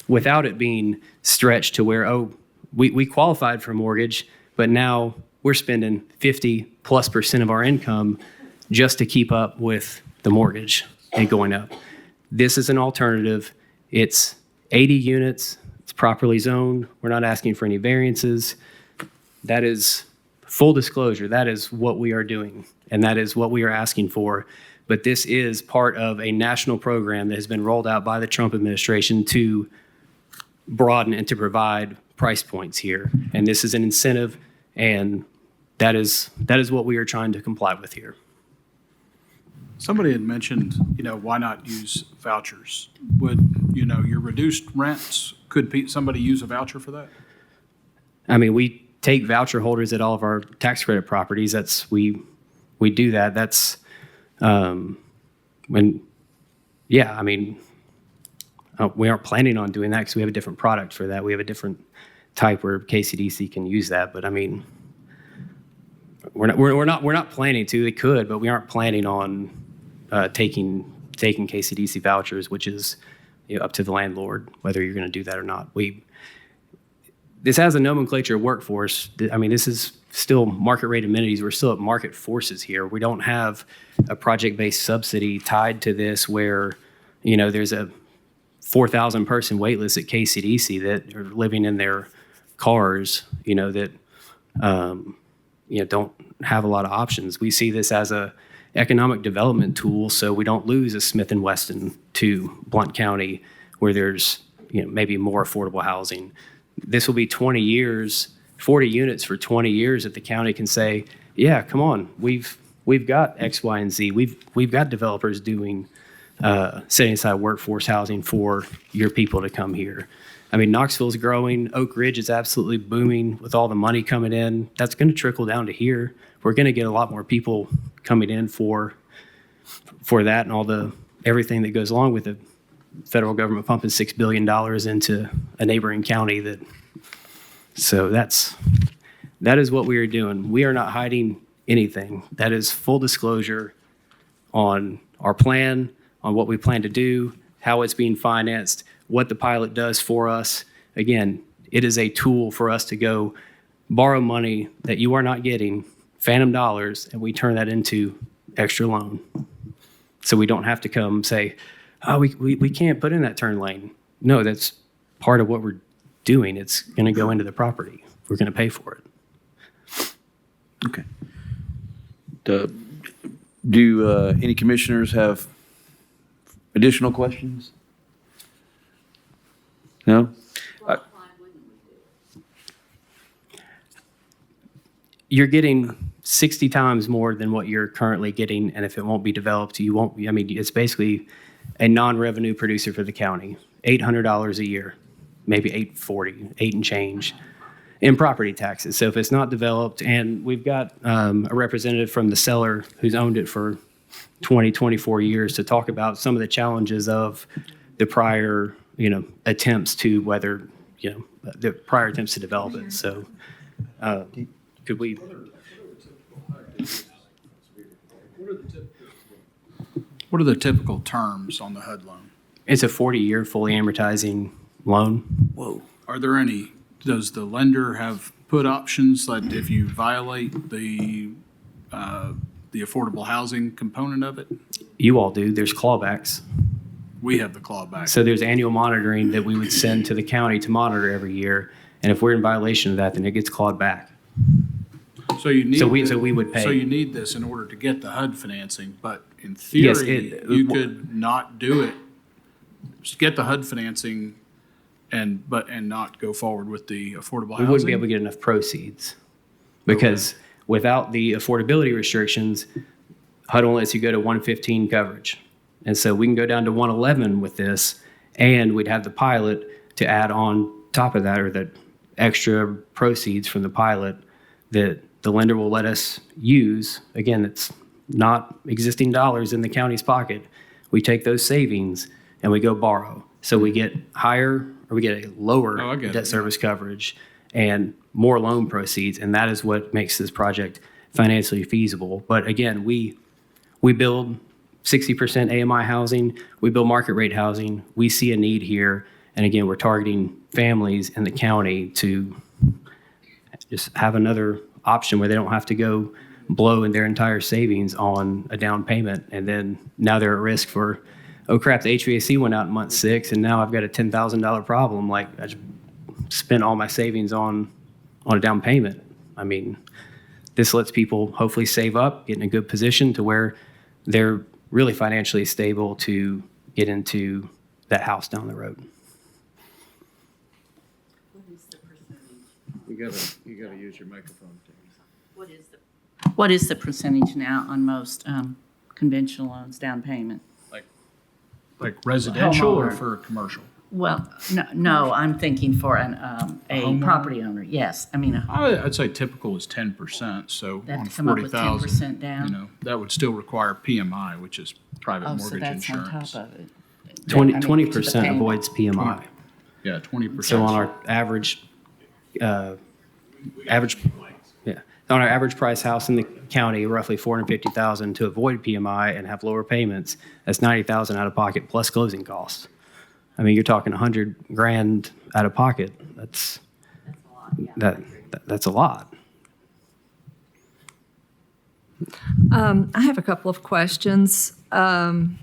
without it being stretched to where, we qualified for a mortgage, but now we're spending 50+% of our income just to keep up with the mortgage and going up. This is an alternative. It's 80 units. It's properly zoned. We're not asking for any variances. That is full disclosure. That is what we are doing, and that is what we are asking for. But this is part of a national program that has been rolled out by the Trump administration to broaden and to provide price points here. And this is an incentive, and that is what we are trying to comply with here. Somebody had mentioned, why not use vouchers? Would, your reduced rents, could somebody use a voucher for that? I mean, we take voucher holders at all of our tax credit properties. We do that. That's we aren't planning on doing that because we have a different product for that. We have a different type where KCDC can use that. But I mean, we're not planning to. They could, but we aren't planning on taking KCDC vouchers, which is up to the landlord whether you're going to do that or not. This has a nomenclature of workforce. I mean, this is still market rate amenities. We're still at market forces here. We don't have a project-based subsidy tied to this where, there's a 4,000 person wait list at KCDC that are living in their cars, that, don't have a lot of options. We see this as a economic development tool so we don't lose a Smith & Wesson to Blount County where there's, maybe more affordable housing. This will be 20 years, 40 units for 20 years that the county can say, yeah, come on, we've got X, Y, and Z. We've got developers doing setting aside workforce housing for your people to come here. I mean, Knoxville's growing. Oak Ridge is absolutely booming with all the money coming in. That's going to trickle down to here. We're going to get a lot more people coming in for that and everything that goes along with the federal government pumping $6 billion into a neighboring county. So that is what we are doing. We are not hiding anything. That is full disclosure on our plan, on what we plan to do, how it's being financed, what the pilot does for us. Again, it is a tool for us to go borrow money that you are not getting, phantom dollars, and we turn that into extra loan. So we don't have to come say, we can't put in that turn lane. No, that's part of what we're doing. It's going to go into the property. We're going to pay for it. Okay. Do any commissioners have additional questions? No? You're getting 60 times more than what you're currently getting, and if it won't be developed, you won't. I mean, it's basically a non-revenue producer for the county. $800 a year, maybe $840, 8 and change in property taxes. So if it's not developed, and we've got a representative from the seller who's owned it for 20, 24 years to talk about some of the challenges of the prior, attempts to the prior attempts to develop it. So could we? What are the typical terms on the HUD loan? It's a 40-year fully amortizing loan. Are there any, does the lender have put options that if you violate the affordable housing component of it? You all do. There's clawbacks. We have the clawback. So there's annual monitoring that we would send to the county to monitor every year. And if we're in violation of that, then it gets clawed back. So you need. So we would pay. So you need this in order to get the HUD financing, but in Yes, theory, you could not do it. Just get the HUD financing and not go forward with the affordable housing. We wouldn't be able to get enough proceeds because without the affordability restrictions, HUD only lets you go to 115 coverage. And so we can go down to 111 with this, and we'd have the pilot to add on top of that, or the extra proceeds from the pilot that the lender will let us use. Again, it's not existing dollars in the county's pocket. We take those savings and we go borrow. So we get higher, or we get a lower debt service coverage and more loan proceeds. And that is what makes this project financially feasible. But again, we build 60% AMI housing. We build market rate housing. We see a need here. And again, we're targeting families in the county to just have another option where they don't have to go blow in their entire savings on a down payment. And then now they're at risk for, oh crap, the HVAC went out in month 6 and now I've got a $10,000 problem. Like I just spent all my savings on a down payment. I mean, this lets people hopefully save up, get in a good position to where they're really financially stable to get into that house down the road. You gotta use your microphone. What is the percentage now on most conventional loans down payment? Like residential or Homeowner. for commercial? Well, no, I'm thinking for a homeowner? property owner, yes. I mean, I'd say typical is 10%, so They have on to come up with 40,000, 10% down? you know, that would still require PMI, which is private oh, so mortgage that's on insurance. top of it. 20% avoids PMI. Yeah, 20%. So on our average, on our average price house in the county, roughly $450,000 to avoid PMI and have lower payments. That's $90,000 out of pocket plus closing costs. I mean, you're talking $100,000 out of pocket. That's a lot. I have a couple of questions in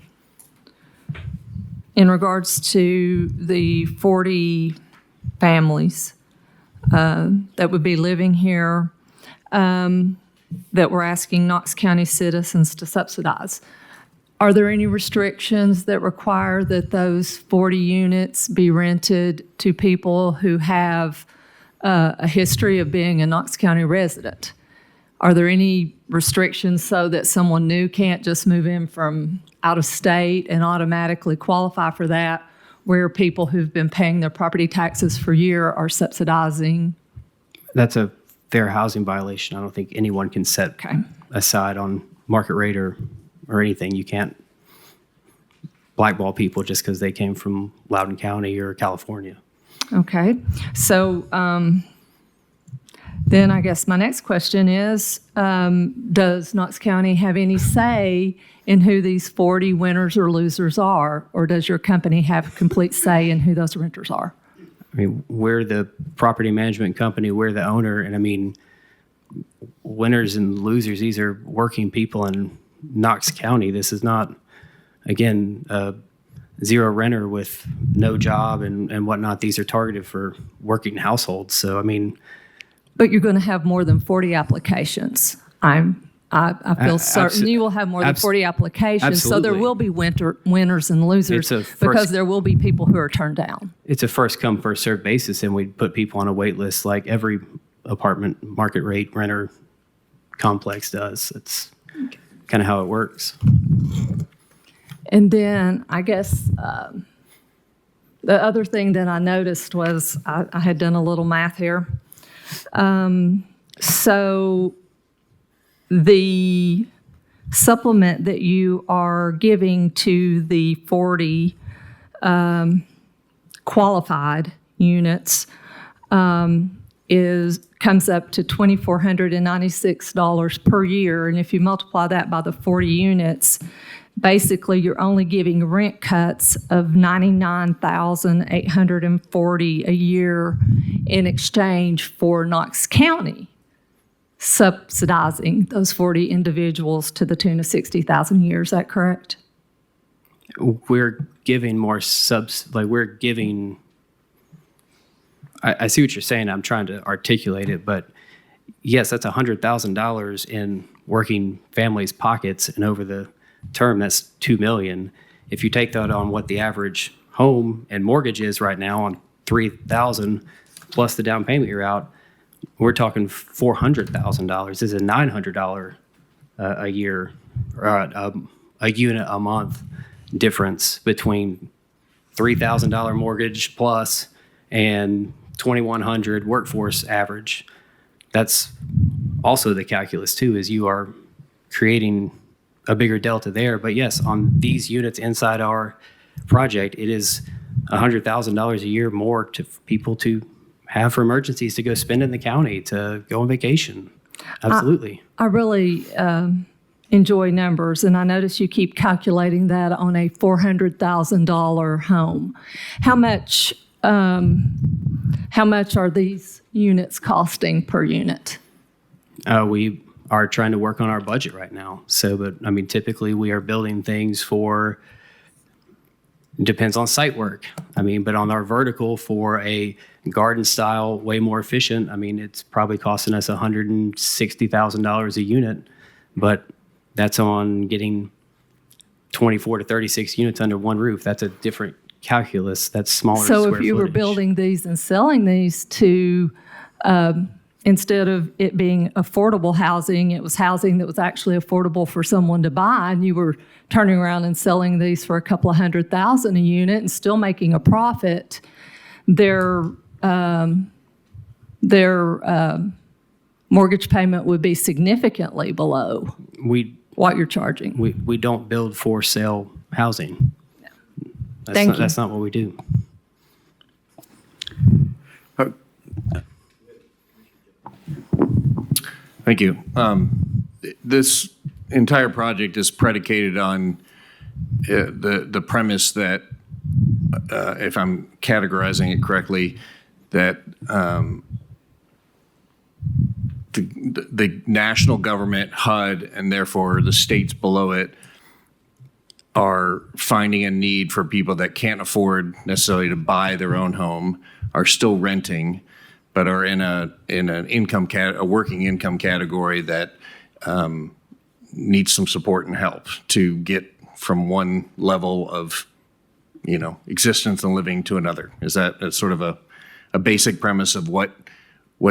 regards to the 40 families that would be living here that we're asking Knox County citizens to subsidize. Are there any restrictions that require that those 40 units be rented to people who have a history of being a Knox County resident? Are there any restrictions so that someone new can't just move in from out of state and automatically qualify for that, where people who've been paying their property taxes for a year are subsidizing? That's a fair housing violation. I don't think anyone can set aside on market rate or anything. You can't blackball people just because they came from Loudoun County or California. Okay, so then I guess my next question is, does Knox County have any say in who these 40 winners or losers are, or does your company have complete say in who those renters are? I mean, we're the property management company, we're the owner, and I mean, winners and losers, these are working people in Knox County. This is not, again, a zero renter with no job and whatnot. These are targeted for working households. So, I mean. But you're going to have more than 40 applications. I feel certain you will have more than 40 applications. So there will be winners and losers because there will be people who are turned down. It's a first come, first served basis, and we put people on a wait list like every apartment market rate renter complex does. It's kind of how it works. And then I guess the other thing that I noticed was I had done a little math here. So the supplement that you are giving to the 40 qualified units comes up to $2,496 per year. And if you multiply that by the 40 units, basically you're only giving rent cuts of $99,840 a year in exchange for Knox County subsidizing those 40 individuals to the tune of $60,000 a year. Is that correct? We're giving more we're giving. I see what you're saying. I'm trying to articulate it, but yes, that's $100,000 in working families' pockets, and over the term, that's $2 million. If you take that on what the average home and mortgage is right now on $3,000 plus the down payment you're out, we're talking $400,000. This is a $900 a year, or a unit a month difference between $3,000 mortgage plus and $2,100 workforce average. That's also the calculus too, is you are creating a bigger delta there. But yes, on these units inside our project, it is $100,000 a year more to people to have for emergencies, to go spend in the county, to go on vacation. Absolutely. I really enjoy numbers, and I notice you keep calculating that on a $400,000 home. How much are these units costing per unit? We are trying to work on our budget right now. So, but I mean, typically we are building things for, depends on site work. I mean, but on our vertical for a garden style, way more efficient, I mean, it's probably costing us $160,000 a unit, but that's on getting 24 to 36 units under one roof. That's a different calculus. That's smaller So square if you were footage. building these and selling these to, instead of it being affordable housing, it was housing that was actually affordable for someone to buy, and you were turning around and selling these for a couple of $100,000 a unit and still making a profit, their mortgage payment would be significantly below what you're charging. We don't build for sale housing. Thank you. That's not what we do. Thank you. This entire project is predicated on the premise that, if I'm categorizing it correctly, that the national government, HUD, and therefore the states below it, are finding a need for people that can't afford necessarily to buy their own home, are still renting, but are in an income a working income category that needs some support and help to get from one level of, existence and living to another. Is that sort of a basic premise of what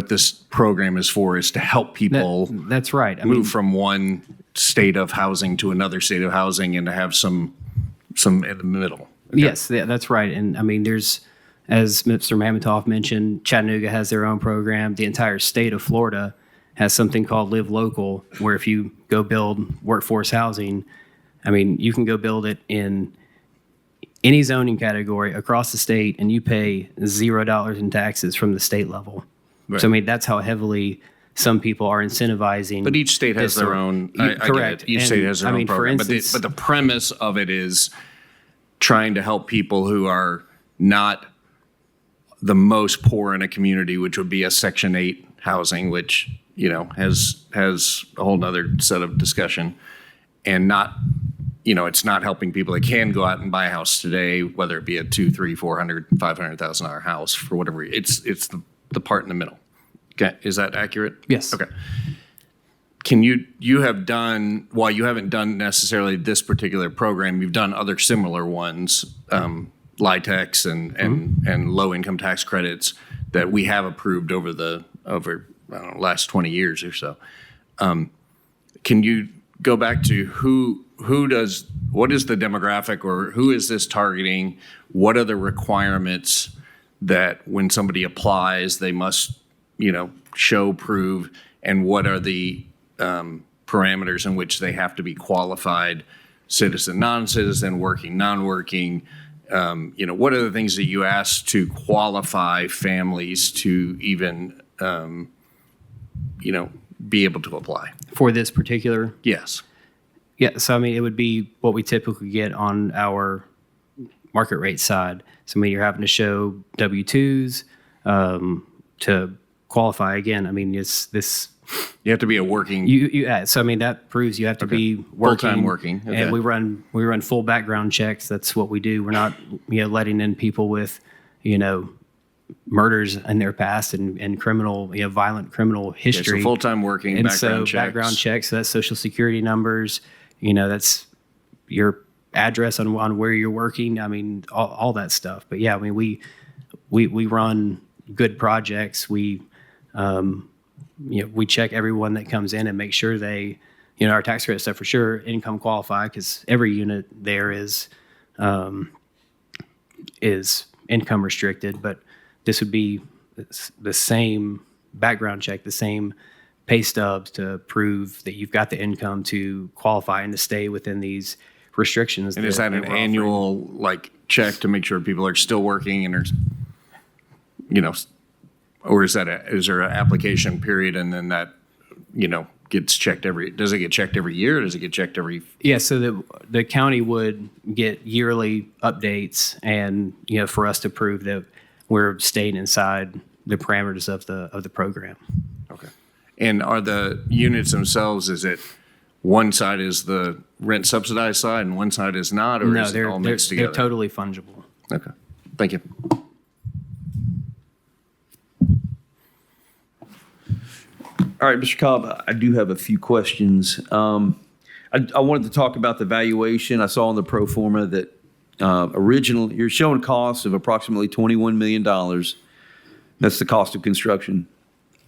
this program is for? Is to help people That's right. move from one state of housing to another state of housing, and to have some in the middle. Okay. Yes, that's right. And I mean, there's, as Mr. Mamatoff mentioned, Chattanooga has their own program. The entire state of Florida has something called Live Local, where if you go build workforce housing, I mean, you can go build it in any zoning category across the state, and you pay $0 in taxes from the state level. Right. So I mean, that's how heavily some people are incentivizing. But each state has their own. I correct. get it. Each state has their own program. For instance, but the premise of it is trying to help people who are not the most poor in a community, which would be a Section 8 housing, which has a whole nother set of discussion, and not. It's not helping people that can go out and buy a house today, whether it be a $200,000, $300,000, $400,000, $500,000 house for whatever. It's the part in the middle. Okay, is that accurate? Yes. Okay. Can you have done, while you haven't done necessarily this particular program, you've done other similar ones, LIHTCs and low income tax credits that we have approved over last 20 years or so. Can you go back to what is the demographic, or who is this targeting? What are the requirements that when somebody applies, they must, show, prove, and what are the parameters in which they have to be qualified, citizen, non-citizen, working, non-working? What are the things that you ask to qualify families to even, be able to apply? for this particular, Yes. Yeah, so I mean, it would be what we typically get on our market rate side. So I mean, you're having to show W-2s to qualify again. I mean, it's this. You have to be a working. So I mean, that proves you have to be working. Full-time working, okay. And we run full background checks. That's what we do. We're not letting in people with murders in their past and criminal violent criminal history. So full-time working, and background so checks. background checks. So that's social security numbers. That's your address on where you're working. I mean, all that stuff. But yeah, I mean, we run good projects. We we check everyone that comes in and make sure they, our tax credit stuff for sure, income qualify, because every unit there is income restricted. But this would be the same background check, the same pay stubs to prove that you've got the income to qualify and to stay within these restrictions. And is that an annual check to make sure people are still working and there's, or is there an application period and then that, gets checked does it get checked every year? Or does it get checked every? Yeah, so the county would get yearly updates and, for us to prove that we're staying inside the parameters of the program. Okay. And are the units themselves, is it one side is the rent subsidized side and one side is not, or is it all mixed together? They're totally fungible. Okay. Thank you. All right, Mr. Cobb, I do have a few questions. I wanted to talk about the valuation. I saw in the pro forma that you're showing costs of approximately $21 million. That's the cost of construction.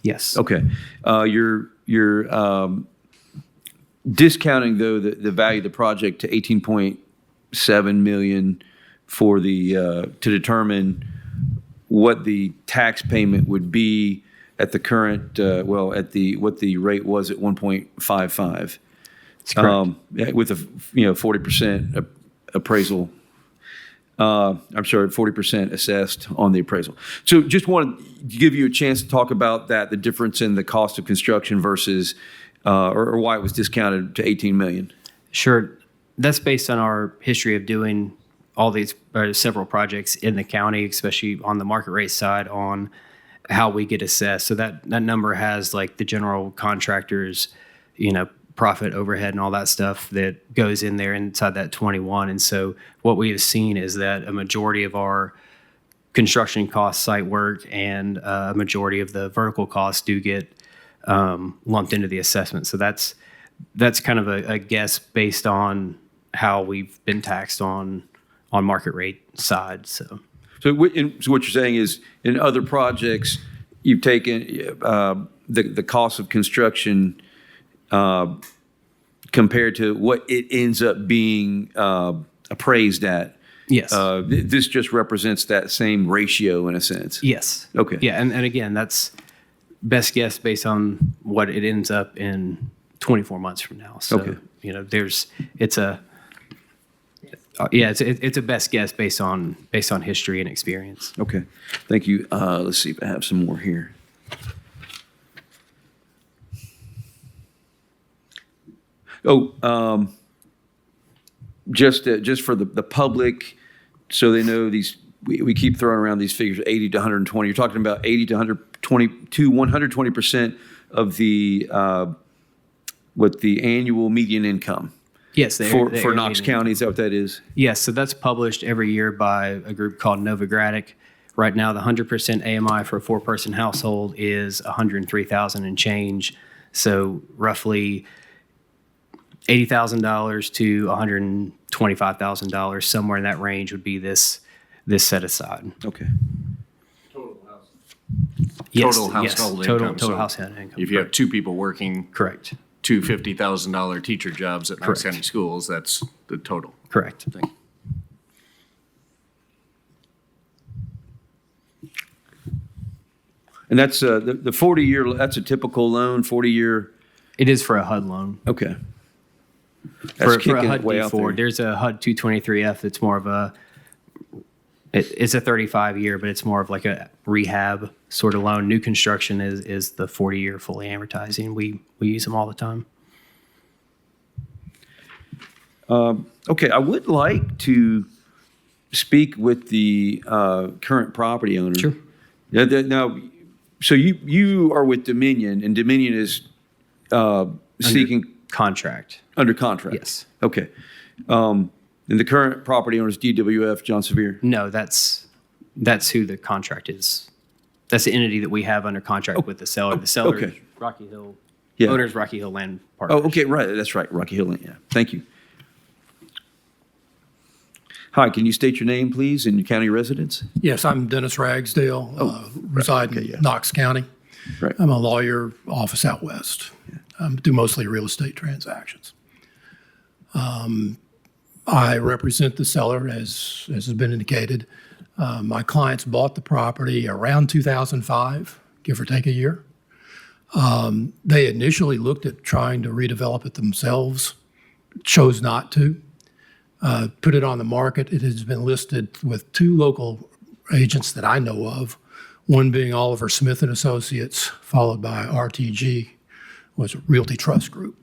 Yes. Okay. You're discounting, though, the value of the project to $18.7 million for to determine what the tax payment would be at the current, what the rate was at 1.55. That's correct. With a 40% appraisal. I'm sorry, 40% assessed on the appraisal. So just wanted to give you a chance to talk about that, the difference in the cost of construction versus, or why it was discounted to 18 million. Sure. That's based on our history of doing all these several projects in the county, especially on the market rate side, on how we get assessed. So that number has the general contractors, profit, overhead, and all that stuff that goes in there inside that 21. And so what we have seen is that a majority of our construction costs, site work, and a majority of the vertical costs do get lumped into the assessment. So that's kind of a guess based on how we've been taxed on market rate side. So what you're saying is, in other projects, you've taken the cost of construction compared to what it ends up being appraised at. Yes. This just represents that same ratio in a sense. Yes. Okay. Yeah, and again, that's best guess based on what it ends up in 24 months from now. So, Okay. it's a best guess based on history and experience. Okay. Thank you. Let's see if I have some more here. Just for the public, so they know these. We keep throwing around these figures, 80 to 120. You're talking about 80 to 120 to 120% of the what the annual median income. Yes, for Knox County. Is that what that is? Yes, so that's published every year by a group called Novogradac. Right now, the 100% AMI for a four-person household is $103,000 and change. So roughly $80,000 to $125,000, somewhere in that range would be this set aside. Okay. Yes, Total household yes, income. Total So household income. If you have two people working. Correct. Two $50,000 teacher jobs at Knox Correct. County Schools, that's the total. Correct. Thank you. And that's the 40-year. That's a typical loan, 40-year. It is for a HUD loan. Okay. For That's a kicking HUD it way out D4, there. there's a HUD 223F that's more of it's a 35-year, but it's more of like a rehab sort of loan. New construction is the 40-year fully amortizing. We use them all the time. Okay, I would like to speak with the current property owner. Sure. Now, so you are with Dominion, and Dominion is seeking Contract. under contract? Yes. Okay. And the current property owner is DWF, John Sevier? No, that's who the contract is. That's the entity that we have under contract with the seller. The seller is okay. Rocky Hill. Yeah. Owner's Rocky Hill Land Partners. Oh, okay, right, that's right, Rocky Hill, yeah, thank you. Hi, can you state your name, please, and your county residence? Yes, I'm Dennis Ragsdale, reside in Knox County. Right. I'm a lawyer, office out west. Do mostly real estate transactions. I represent the seller, as has been indicated. My clients bought the property around 2005, give or take a year. They initially looked at trying to redevelop it themselves, chose not to. Put it on the market. It has been listed with 2 local agents that I know of, one being Oliver Smith and Associates, followed by RTG, was a Realty Trust Group.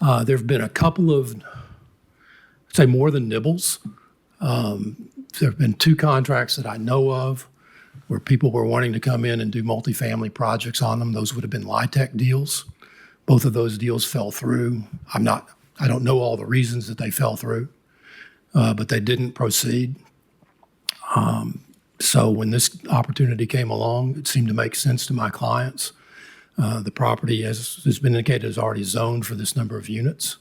There have been a couple of, I'd say more than nibbles. There have been 2 contracts that I know of where people were wanting to come in and do multifamily projects on them. Those would have been LIHTC deals. Both of those deals fell through. I don't know all the reasons that they fell through, but they didn't proceed. So when this opportunity came along, it seemed to make sense to my clients. The property, as has been indicated, is already zoned for this number of units.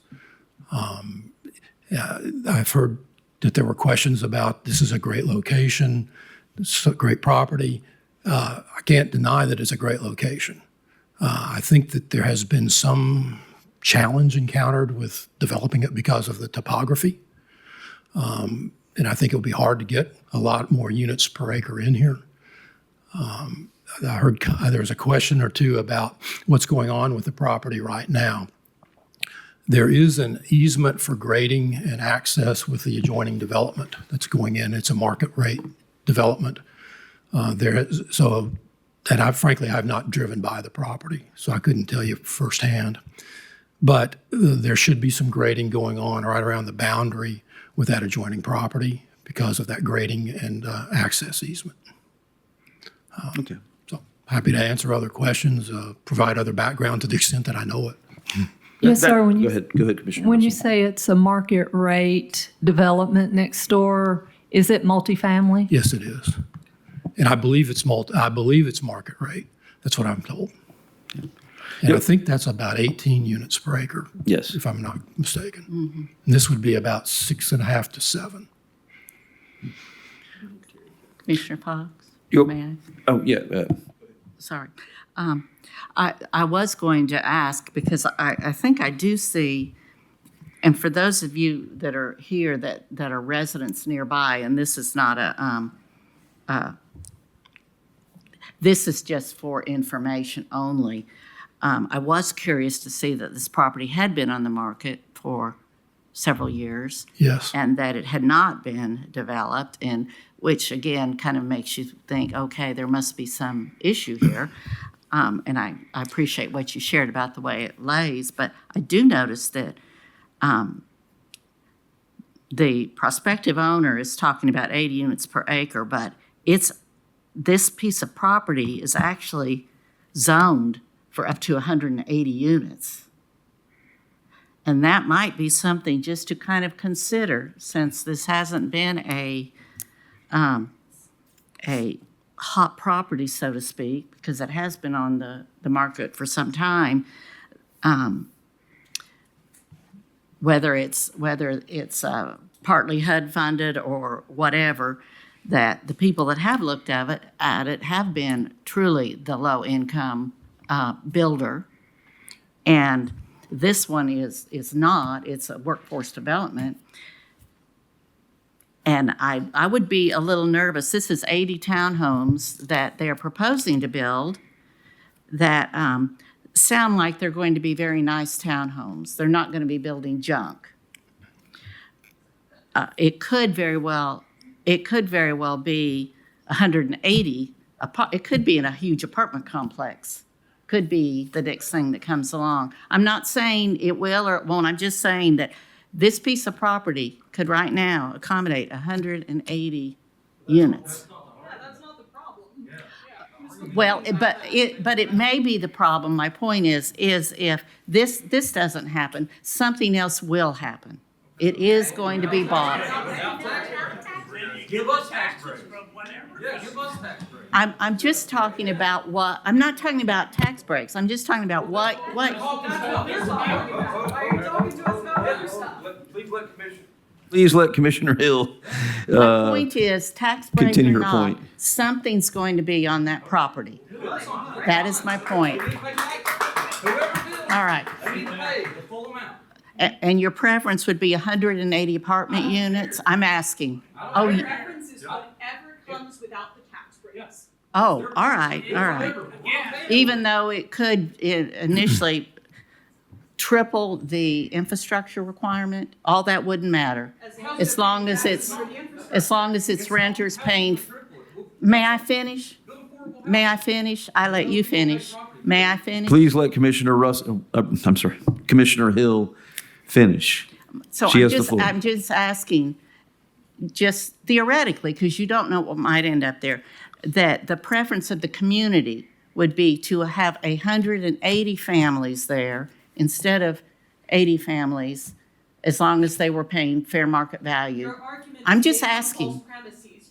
I've heard that there were questions about this is a great location, this is a great property. I can't deny that it's a great location. I think that there has been some challenge encountered with developing it because of the topography. And I think it'll be hard to get a lot more units per acre in here. I heard there was a question or two about what's going on with the property right now. There is an easement for grading and access with the adjoining development that's going in. It's a market rate development. And I've not driven by the property, so I couldn't tell you firsthand. But there should be some grading going on right around the boundary with that adjoining property because of that grading and access easement. Okay. So happy to answer other questions, provide other background to the extent that I know it. Yes, sir. Go ahead, Commissioner. When you say it's a market rate development next door, is it multifamily? Yes, it is. And I believe it's market rate. That's what I'm told. And I think that's about 18 units per acre. Yes. If I'm not mistaken. Mm-hmm. And this would be about 6.5 to 7. Commissioner Fox? Yep. May I? Oh, yeah. Sorry. I was going to ask because I think I do see, and for those of you that are here that are residents nearby, and this is not this is just for information only. I was curious to see that this property had been on the market for several years. Yes. And that it had not been developed, and which again kind of makes you think, okay, there must be some issue here. And I appreciate what you shared about the way it lays, but I do notice that the prospective owner is talking about 80 units per acre, but this piece of property is actually zoned for up to 180 units. And that might be something just to kind of consider, since this hasn't been a hot property, so to speak, because it has been on the market for some time. Whether it's partly HUD funded or whatever, that the people that have looked at it have been truly the low income builder, and this one is not. It's a workforce development. And I would be a little nervous. This is 80 townhomes that they're proposing to build that sound like they're going to be very nice townhomes. They're not going to be building junk. It could very well be 180. It could be in a huge apartment complex. Could be the next thing that comes along. I'm not saying it will or it won't. I'm just saying that This piece of property could right now accommodate 180 units. Well, but it may be the problem. My point is if this doesn't happen, something else will happen. It is going to be bought. Give us tax breaks. Yeah, give us tax breaks. I'm just talking about what, I'm not talking about tax breaks. I'm just talking about what. Please let Commissioner Hill. My point is, tax break or continue her not, point. something's going to be on that property. That is my point. All right. And your preference would be 180 apartment units? I'm asking. Oh, Preference is whatever comes without the tax breaks. oh, all right, all right. Even though it could initially triple the infrastructure requirement, all that wouldn't matter. As long as it's renters paying. May I finish? May I finish? I let you finish. May I finish? Please let Commissioner Hill finish. So She has the floor. I'm just asking, just theoretically, because you don't know what might end up there, that the preference of the community would be to have 180 families there instead of 80 families, as long as they were paying fair market value. I'm just asking.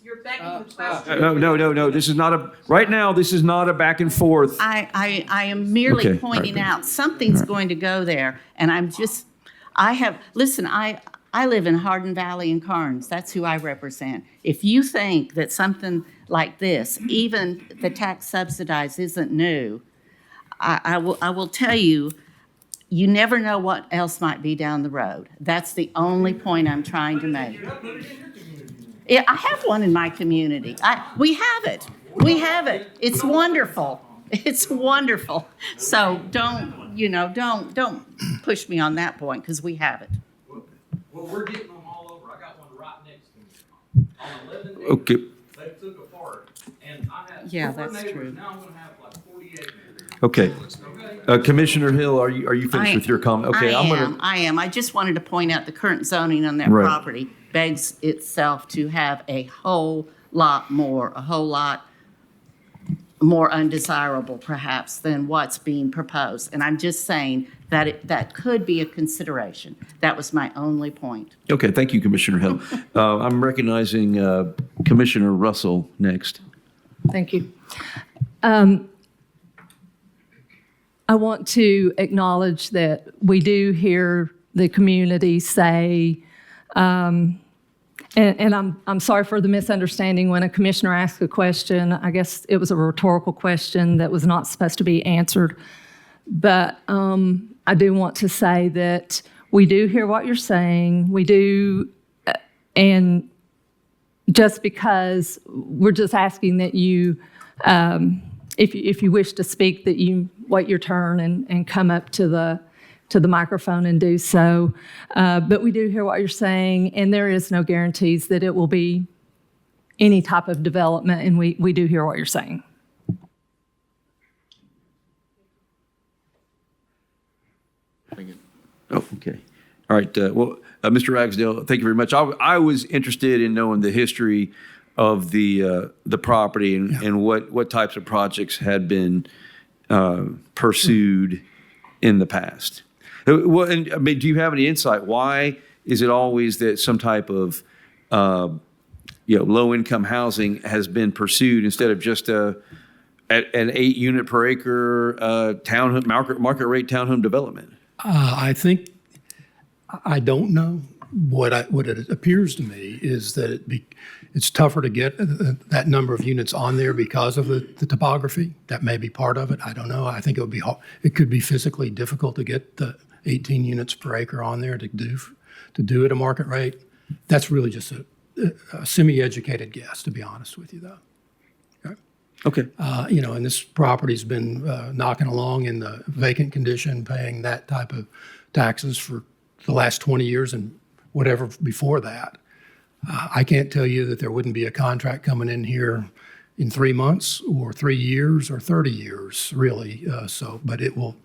You're begging the question. No. This is not right now, this is not a back and forth. I am merely Okay, pointing all right. out something's going to go there, and I live in Hardin Valley and Carnes. That's who I represent. If you think that something like this, even the tax subsidized, isn't new, I will tell you, you never know what else might be down the road. That's the only point I'm trying to make. Yeah, I have one in my community. We have it. We have it. It's wonderful. It's wonderful. So don't push me on that point, because we have it. Well, we're getting them all over. I got one right next to me. On 11 Okay. They took apart, and I had Yeah, four that's neighbors. true. Now I'm gonna have like 48 neighbors. Okay. Commissioner Hill, are you finished with your comment? Okay, I am. I just wanted to point out the current zoning on that Right. property begs itself to have a whole lot more undesirable perhaps than what's being proposed. And I'm just saying that that could be a consideration. That was my only point. Okay, thank you, Commissioner Hill. I'm recognizing Commissioner Russell next. Thank you. I want to acknowledge that we do hear the community say, and I'm sorry for the misunderstanding when a commissioner asked a question. I guess it was a rhetorical question that was not supposed to be answered. But I do want to say that we do hear what you're saying. We do, and just because we're just asking that you, if you wish to speak, that you wait your turn and come up to the microphone and do so. But we do hear what you're saying, and there is no guarantees that it will be any type of development, and we do hear what you're saying. Oh, okay. All right. Mr. Ragsdale, thank you very much. I was interested in knowing the history of the property and what types of projects had been pursued in the past. Well, and I mean, do you have any insight? Why is it always that some type of low-income housing has been pursued instead of just an 8-unit per acre market rate townhome development? I think, I don't know. What it appears to me is that it's tougher to get that number of units on there because of the topography. That may be part of it. I don't know. I think it could be physically difficult to get the 18 units per acre on there to do at a market rate. That's really just a semi-educated guess, to be honest with you, though. Okay. And this property's been knocking along in the vacant condition, paying that type of taxes for the last 20 years and whatever before that. I can't tell you that there wouldn't be a contract coming in here in 3 months or 3 years or 30 years, really. But it will,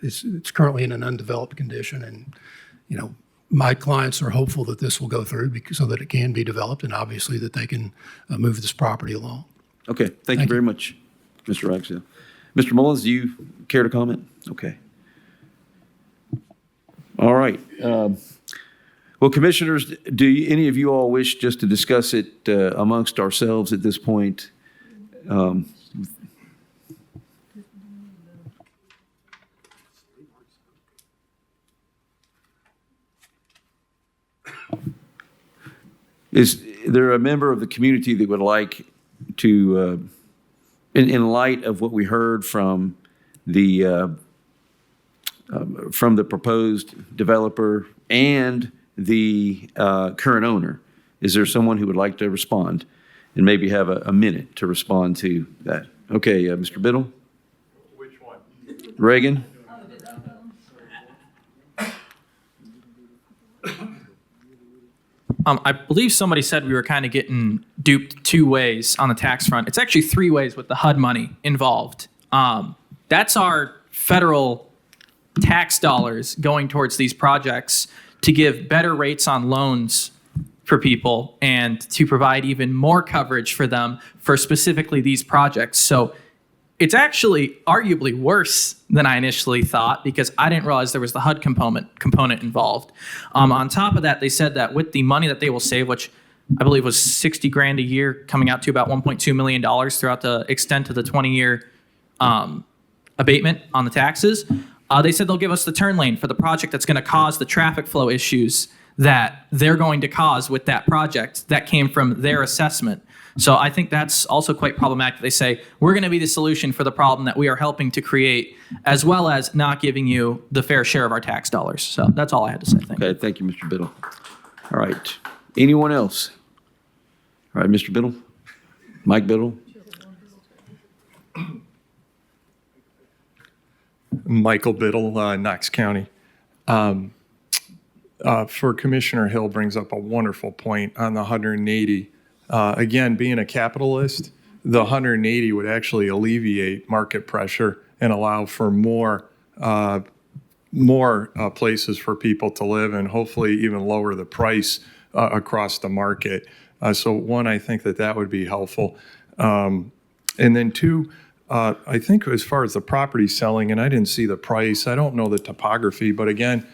it's currently in an undeveloped condition, and my clients are hopeful that this will go through so that it can be developed and obviously that they can move this property along. Okay, thank you very much, Mr. Ragsdale. Mr. Mullins, do you care to comment? Okay. All right. Well, commissioners, do any of you all wish just to discuss it amongst ourselves at this point? Is there a member of the community that would like to, in light of what we heard from the proposed developer and the current owner, is there someone who would like to respond and maybe have a minute to respond to that? Okay, Mr. Biddle? Which one? Reagan? I believe somebody said we were kind of getting duped 2 ways on the tax front. It's actually 3 ways with the HUD money involved. That's our federal tax dollars going towards these projects to give better rates on loans for people and to provide even more coverage for them for specifically these projects. So it's actually arguably worse than I initially thought because I didn't realize there was the HUD component involved. On top of that, they said that with the money that they will save, which I believe was 60 grand a year, coming out to about $1.2 million throughout the extent of the 20-year abatement on the taxes, they said they'll give us the turn lane for the project that's going to cause the traffic flow issues that they're going to cause with that project that came from their assessment. So I think that's also quite problematic. They say, we're going to be the solution for the problem that we are helping to create, as well as not giving you the fair share of our tax dollars. So that's all I had to say. Thank you. Okay, thank you, Mr. Biddle. All right. Anyone else? All right, Mr. Biddle? Mike Biddle? Michael Biddle, Knox County. For Commissioner Hill brings up a wonderful point on the 180. Again, being a capitalist, the 180 would actually alleviate market pressure and allow for more places for people to live and hopefully even lower the price across the market. So one, I think that would be helpful. And then two, I think as far as the property selling, and I didn't see the price, I don't know the topography, but again,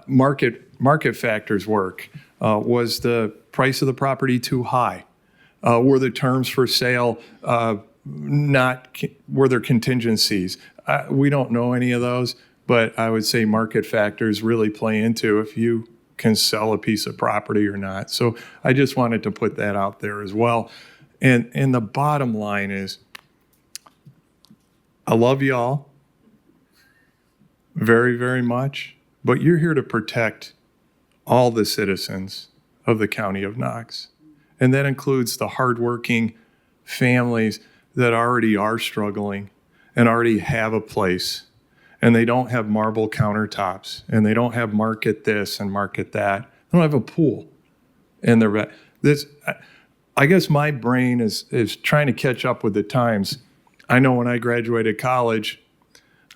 market factors work. Was the price of the property too high? Were the terms for sale were there contingencies? We don't know any of those, but I would say market factors really play into if you can sell a piece of property or not. So I just wanted to put that out there as well. And the bottom line is, I love y'all very, very much, but you're here to protect all the citizens of the County of Knox. And that includes the hardworking families that already are struggling and already have a place. And they don't have marble countertops, and they don't have market this and market that. They don't have a pool. And I guess my brain is trying to catch up with the times. I know when I graduated college,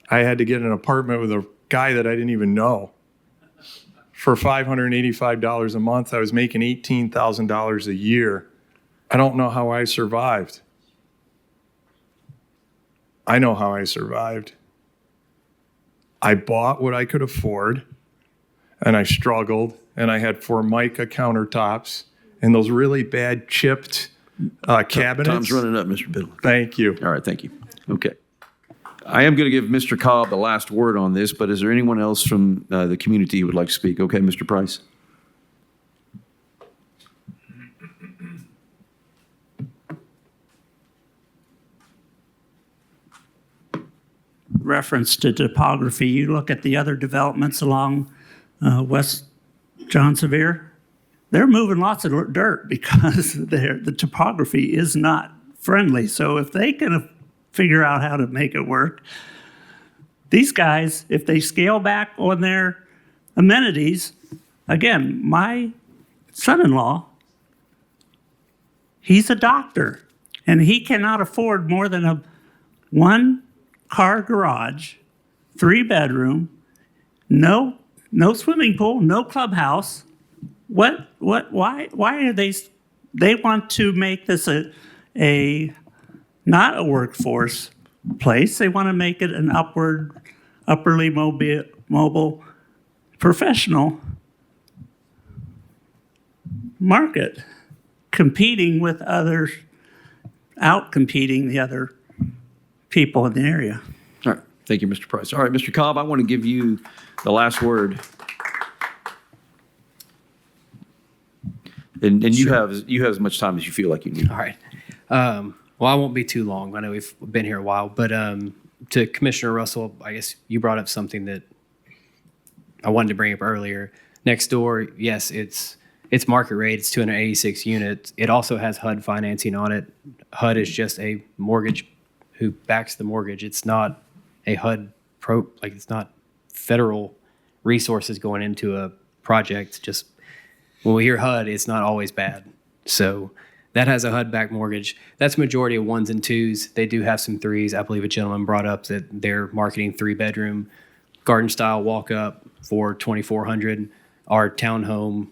I had to get an apartment with a guy that I didn't even know. For $585 a month, I was making $18,000 a year. I don't know how I survived. I know how I survived. I bought what I could afford, and I struggled, and I had Formica countertops and those really bad chipped cabinets. Time's running up, Mr. Biddle. Thank you. All right, thank you. Okay. I am going to give Mr. Cobb the last word on this, but is there anyone else from the community who would like to speak? Okay, Mr. Price. Reference to topography, you look at the other developments along West John Sevier, they're moving lots of dirt because the topography is not friendly. So if they can figure out how to make it work, these guys, if they scale back on their amenities, again, my son-in-law, he's a doctor, and he cannot afford more than a one-car garage, 3-bedroom, no no swimming pool, no clubhouse. Why are they want to make this a not a workforce place. They want to make it an upperly mobile professional market, competing with others, out-competing the other people in the area. All right. Thank you, Mr. Price. All right, Mr. Cobb, I want to give you the last word. And you have as much time as you feel like you need. All right. Well, I won't be too long. I know we've been here a while, but to Commissioner Russell, I guess you brought up something that I wanted to bring up earlier. Next door, yes, it's market rate. It's 286 units. It also has HUD financing on it. HUD is just a mortgage who backs the mortgage. It's not a HUD it's not federal resources going into a project. Just when we hear HUD, it's not always bad. So that has a HUD-backed mortgage. That's majority of 1s and 2s. They do have some 3s. I believe a gentleman brought up that they're marketing 3-bedroom garden-style walk-up for $2,400. Our townhome,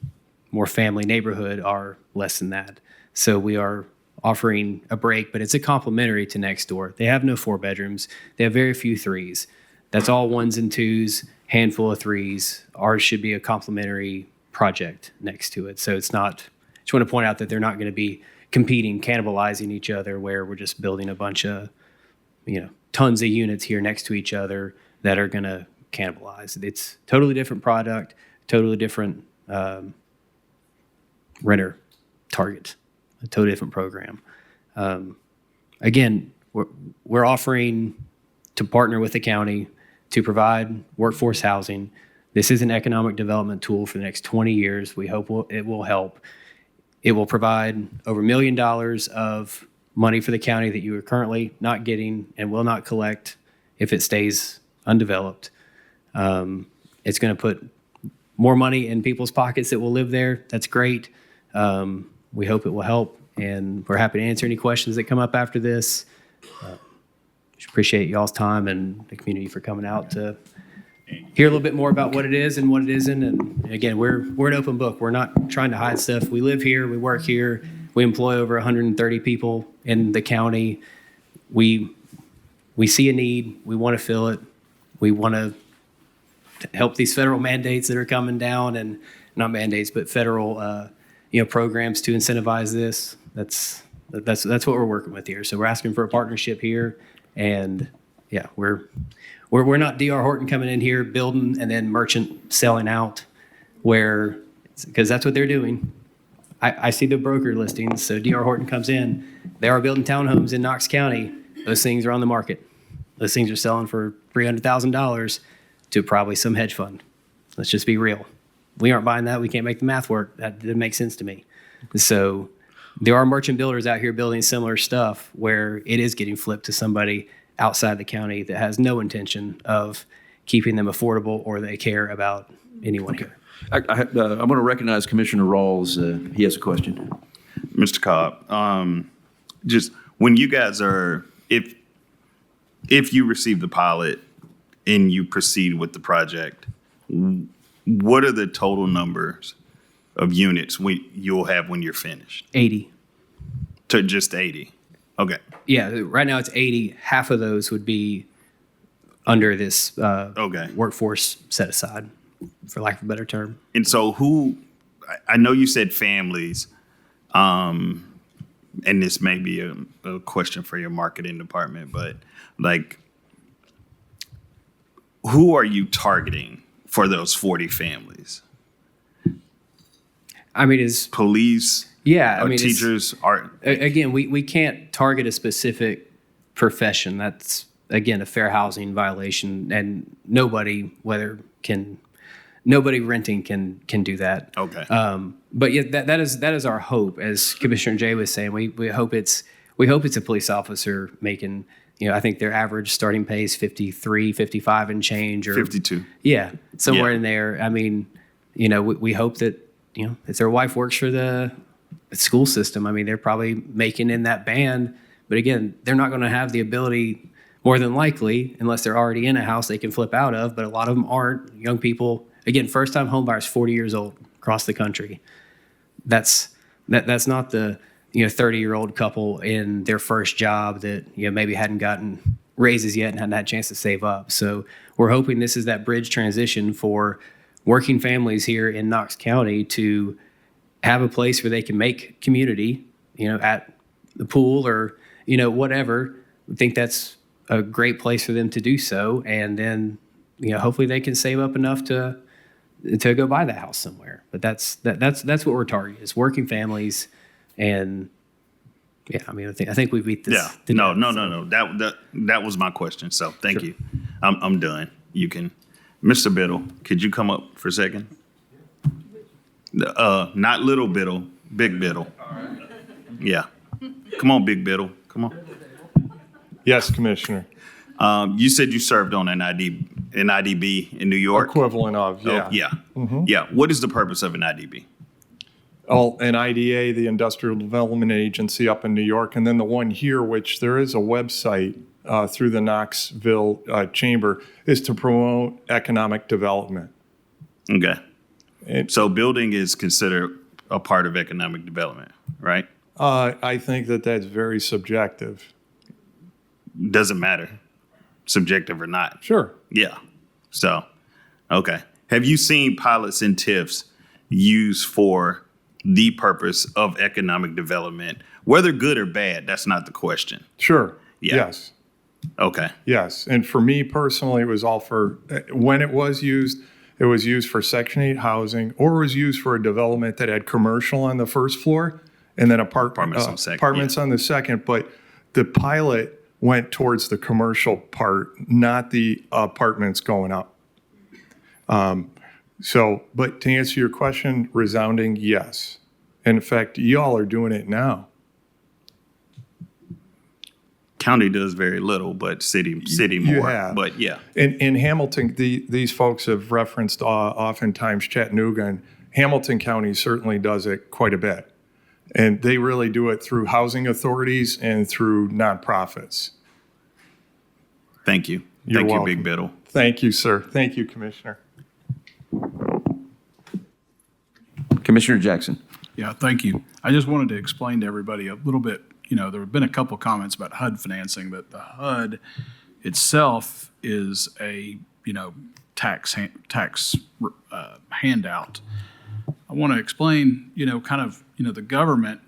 more family neighborhood are less than that. So we are offering a break, but it's a complementary to next door. They have no 4 bedrooms. They have very few 3s. That's all 1s and 2s, handful of 3s. Ours should be a complementary project next to it. So it's not, just want to point out that they're not going to be competing, cannibalizing each other, where we're just building a bunch of, tons of units here next to each other that are going to cannibalize. It's totally different product, totally different renter target, a totally different program. Again, we're offering to partner with the county to provide workforce housing. This is an economic development tool for the next 20 years. We hope it will help. It will provide over $1 million of money for the county that you are currently not getting and will not collect if it stays undeveloped. It's going to put more money in people's pockets that will live there. That's great. We hope it will help, and we're happy to answer any questions that come up after this. Appreciate y'all's time and the community for coming out to hear a little bit more about what it is and what it isn't. And again, we're an open book. We're not trying to hide stuff. We live here. We work here. We employ over 130 people in the county. We see a need. We want to fill it. We want to help these federal mandates that are coming down, and not mandates, but federal programs to incentivize this. That's what we're working with here. So we're asking for a partnership here, and yeah, we're not D.R. Horton coming in here building and then merchant selling out, because that's what they're doing. I see the broker listings. So D.R. Horton comes in, they are building townhomes in Knox County. Those things are on the market. Those things are selling for $300,000 to probably some hedge fund. Let's just be real. We aren't buying that. We can't make the math work. That didn't make sense to me. So there are merchant builders out here building similar stuff where it is getting flipped to somebody outside the county that has no intention of keeping them affordable, or they care about anyone here. I'm going to recognize Commissioner Rawls. He has a question. Mr. Cobb, just when you guys are, if you receive the pilot and you proceed with the project, what are the total numbers of units you'll have when you're finished? 80. To just 80? Okay. Yeah, right now it's 80. Half of those would be under this workforce set aside, for lack of a better term. And so I know you said families, and this may be a question for your marketing department, but who are you targeting for those 40 families? I mean, is police? Yeah, I mean, teachers are. Again, we can't target a specific profession. That's, again, a fair housing violation, and nobody renting can do that. Okay. But yeah, that is our hope. As Commissioner Jay was saying, we hope it's a police officer making. I think their average starting pay is 53, 55 and change, or 52. Yeah, somewhere in there. I mean, we hope that if their wife works for the school system, I mean, they're probably making in that band. But again, they're not going to have the ability, more than likely, unless they're already in a house they can flip out of. But a lot of them aren't. Young people again, first-time home buyers, 40 years old across the country. That's not the 30-year-old couple in their first job that maybe hadn't gotten raises yet and hadn't had a chance to save up. So we're hoping this is that bridge transition for working families here in Knox County to have a place where they can make community, at the pool or whatever. We think that's a great place for them to do so, and then hopefully they can save up enough to go buy the house somewhere. But that's what we're targeting, is working families. And yeah, I mean, I think we beat this. Yeah. No. That was my question. So thank you. I'm done. You can, Mr. Biddle, could you come up for a second? Not little Biddle, big Biddle. Yeah. Come on, big Biddle. Come on. Yes, Commissioner. You said you served on an IDB in New York. Equivalent of, yeah. Oh, yeah. Yeah. What is the purpose of an IDB? Oh, an IDA, the Industrial Development Agency up in New York, and then the one here, which there is a website through the Knoxville Chamber, is to promote economic development. Okay. So building is considered a part of economic development, right? I think that's very subjective. Doesn't matter, subjective or not. Sure. Yeah. So, okay. Have you seen pilots and TIFs used for the purpose of economic development, whether good or bad? That's not the question. Sure. Yeah. Yes. Okay. Yes. And for me personally, it was all for, when it was used for Section 8 housing, or it was used for a development that had commercial on the first floor and then apartments on the second. But the pilot went towards the commercial part, not the apartments going up. But to answer your question, resounding yes. In fact, y'all are doing it now. County does very little, but city more. Have. But yeah. In Hamilton, these folks have referenced oftentimes Chattanooga, and Hamilton County certainly does it quite a bit. And they really do it through housing authorities and through nonprofits. Thank you. You're Thank welcome. you, Big Biddle. Thank you, sir. Thank you, Commissioner. Commissioner Jackson. Yeah, thank you. I just wanted to explain to everybody a little bit, there have been a couple comments about HUD financing, but the HUD itself is a, tax handout. I want to explain, the government,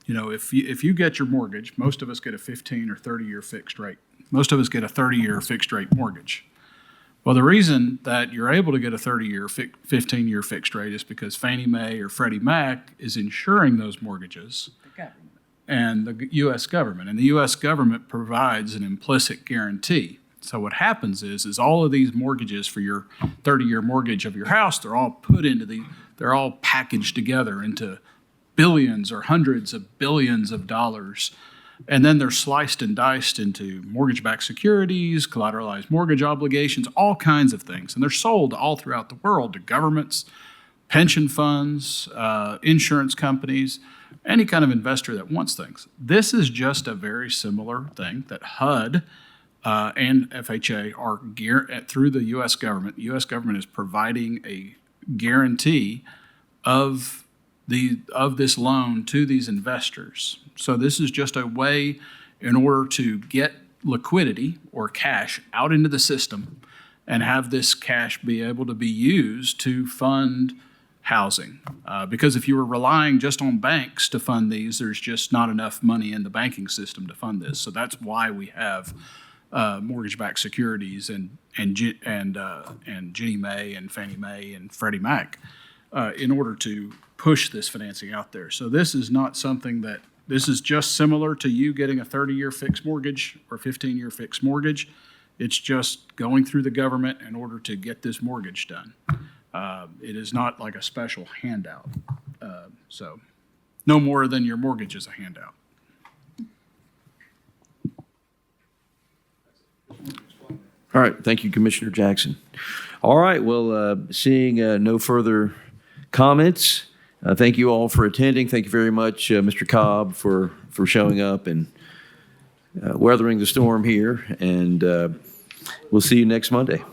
if you get your mortgage, most of us get a 15 or 30-year fixed rate. Most of us get a 30-year fixed rate mortgage. Well, the reason that you're able to get a 30-year, 15-year fixed rate is because Fannie Mae or Freddie Mac is insuring those mortgages. And the U.S. government. And the U.S. government provides an implicit guarantee. So what happens is all of these mortgages for your 30-year mortgage of your house, they're all packaged together into billions or hundreds of billions of dollars. And then they're sliced and diced into mortgage-backed securities, collateralized mortgage obligations, all kinds of things. And they're sold all throughout the world to governments, pension funds, insurance companies, any kind of investor that wants things. This is just a very similar thing that HUD and FHA are through the U.S. government. The U.S. government is providing a guarantee of this loan to these investors. So this is just a way in order to get liquidity or cash out into the system and have this cash be able to be used to fund housing. Because if you were relying just on banks to fund these, there's just not enough money in the banking system to fund this. So that's why we have mortgage-backed securities and Ginnie Mae and Fannie Mae and Freddie Mac in order to push this financing out there. So this is not something this is just similar to you getting a 30-year fixed mortgage or 15-year fixed mortgage. It's just going through the government in order to get this mortgage done. It is not like a special handout. So no more than your mortgage is a handout. All right. Thank you, Commissioner Jackson. All right. Well, seeing no further comments, thank you all for attending. Thank you very much, Mr. Cobb, for showing up and weathering the storm here. And we'll see you next Monday.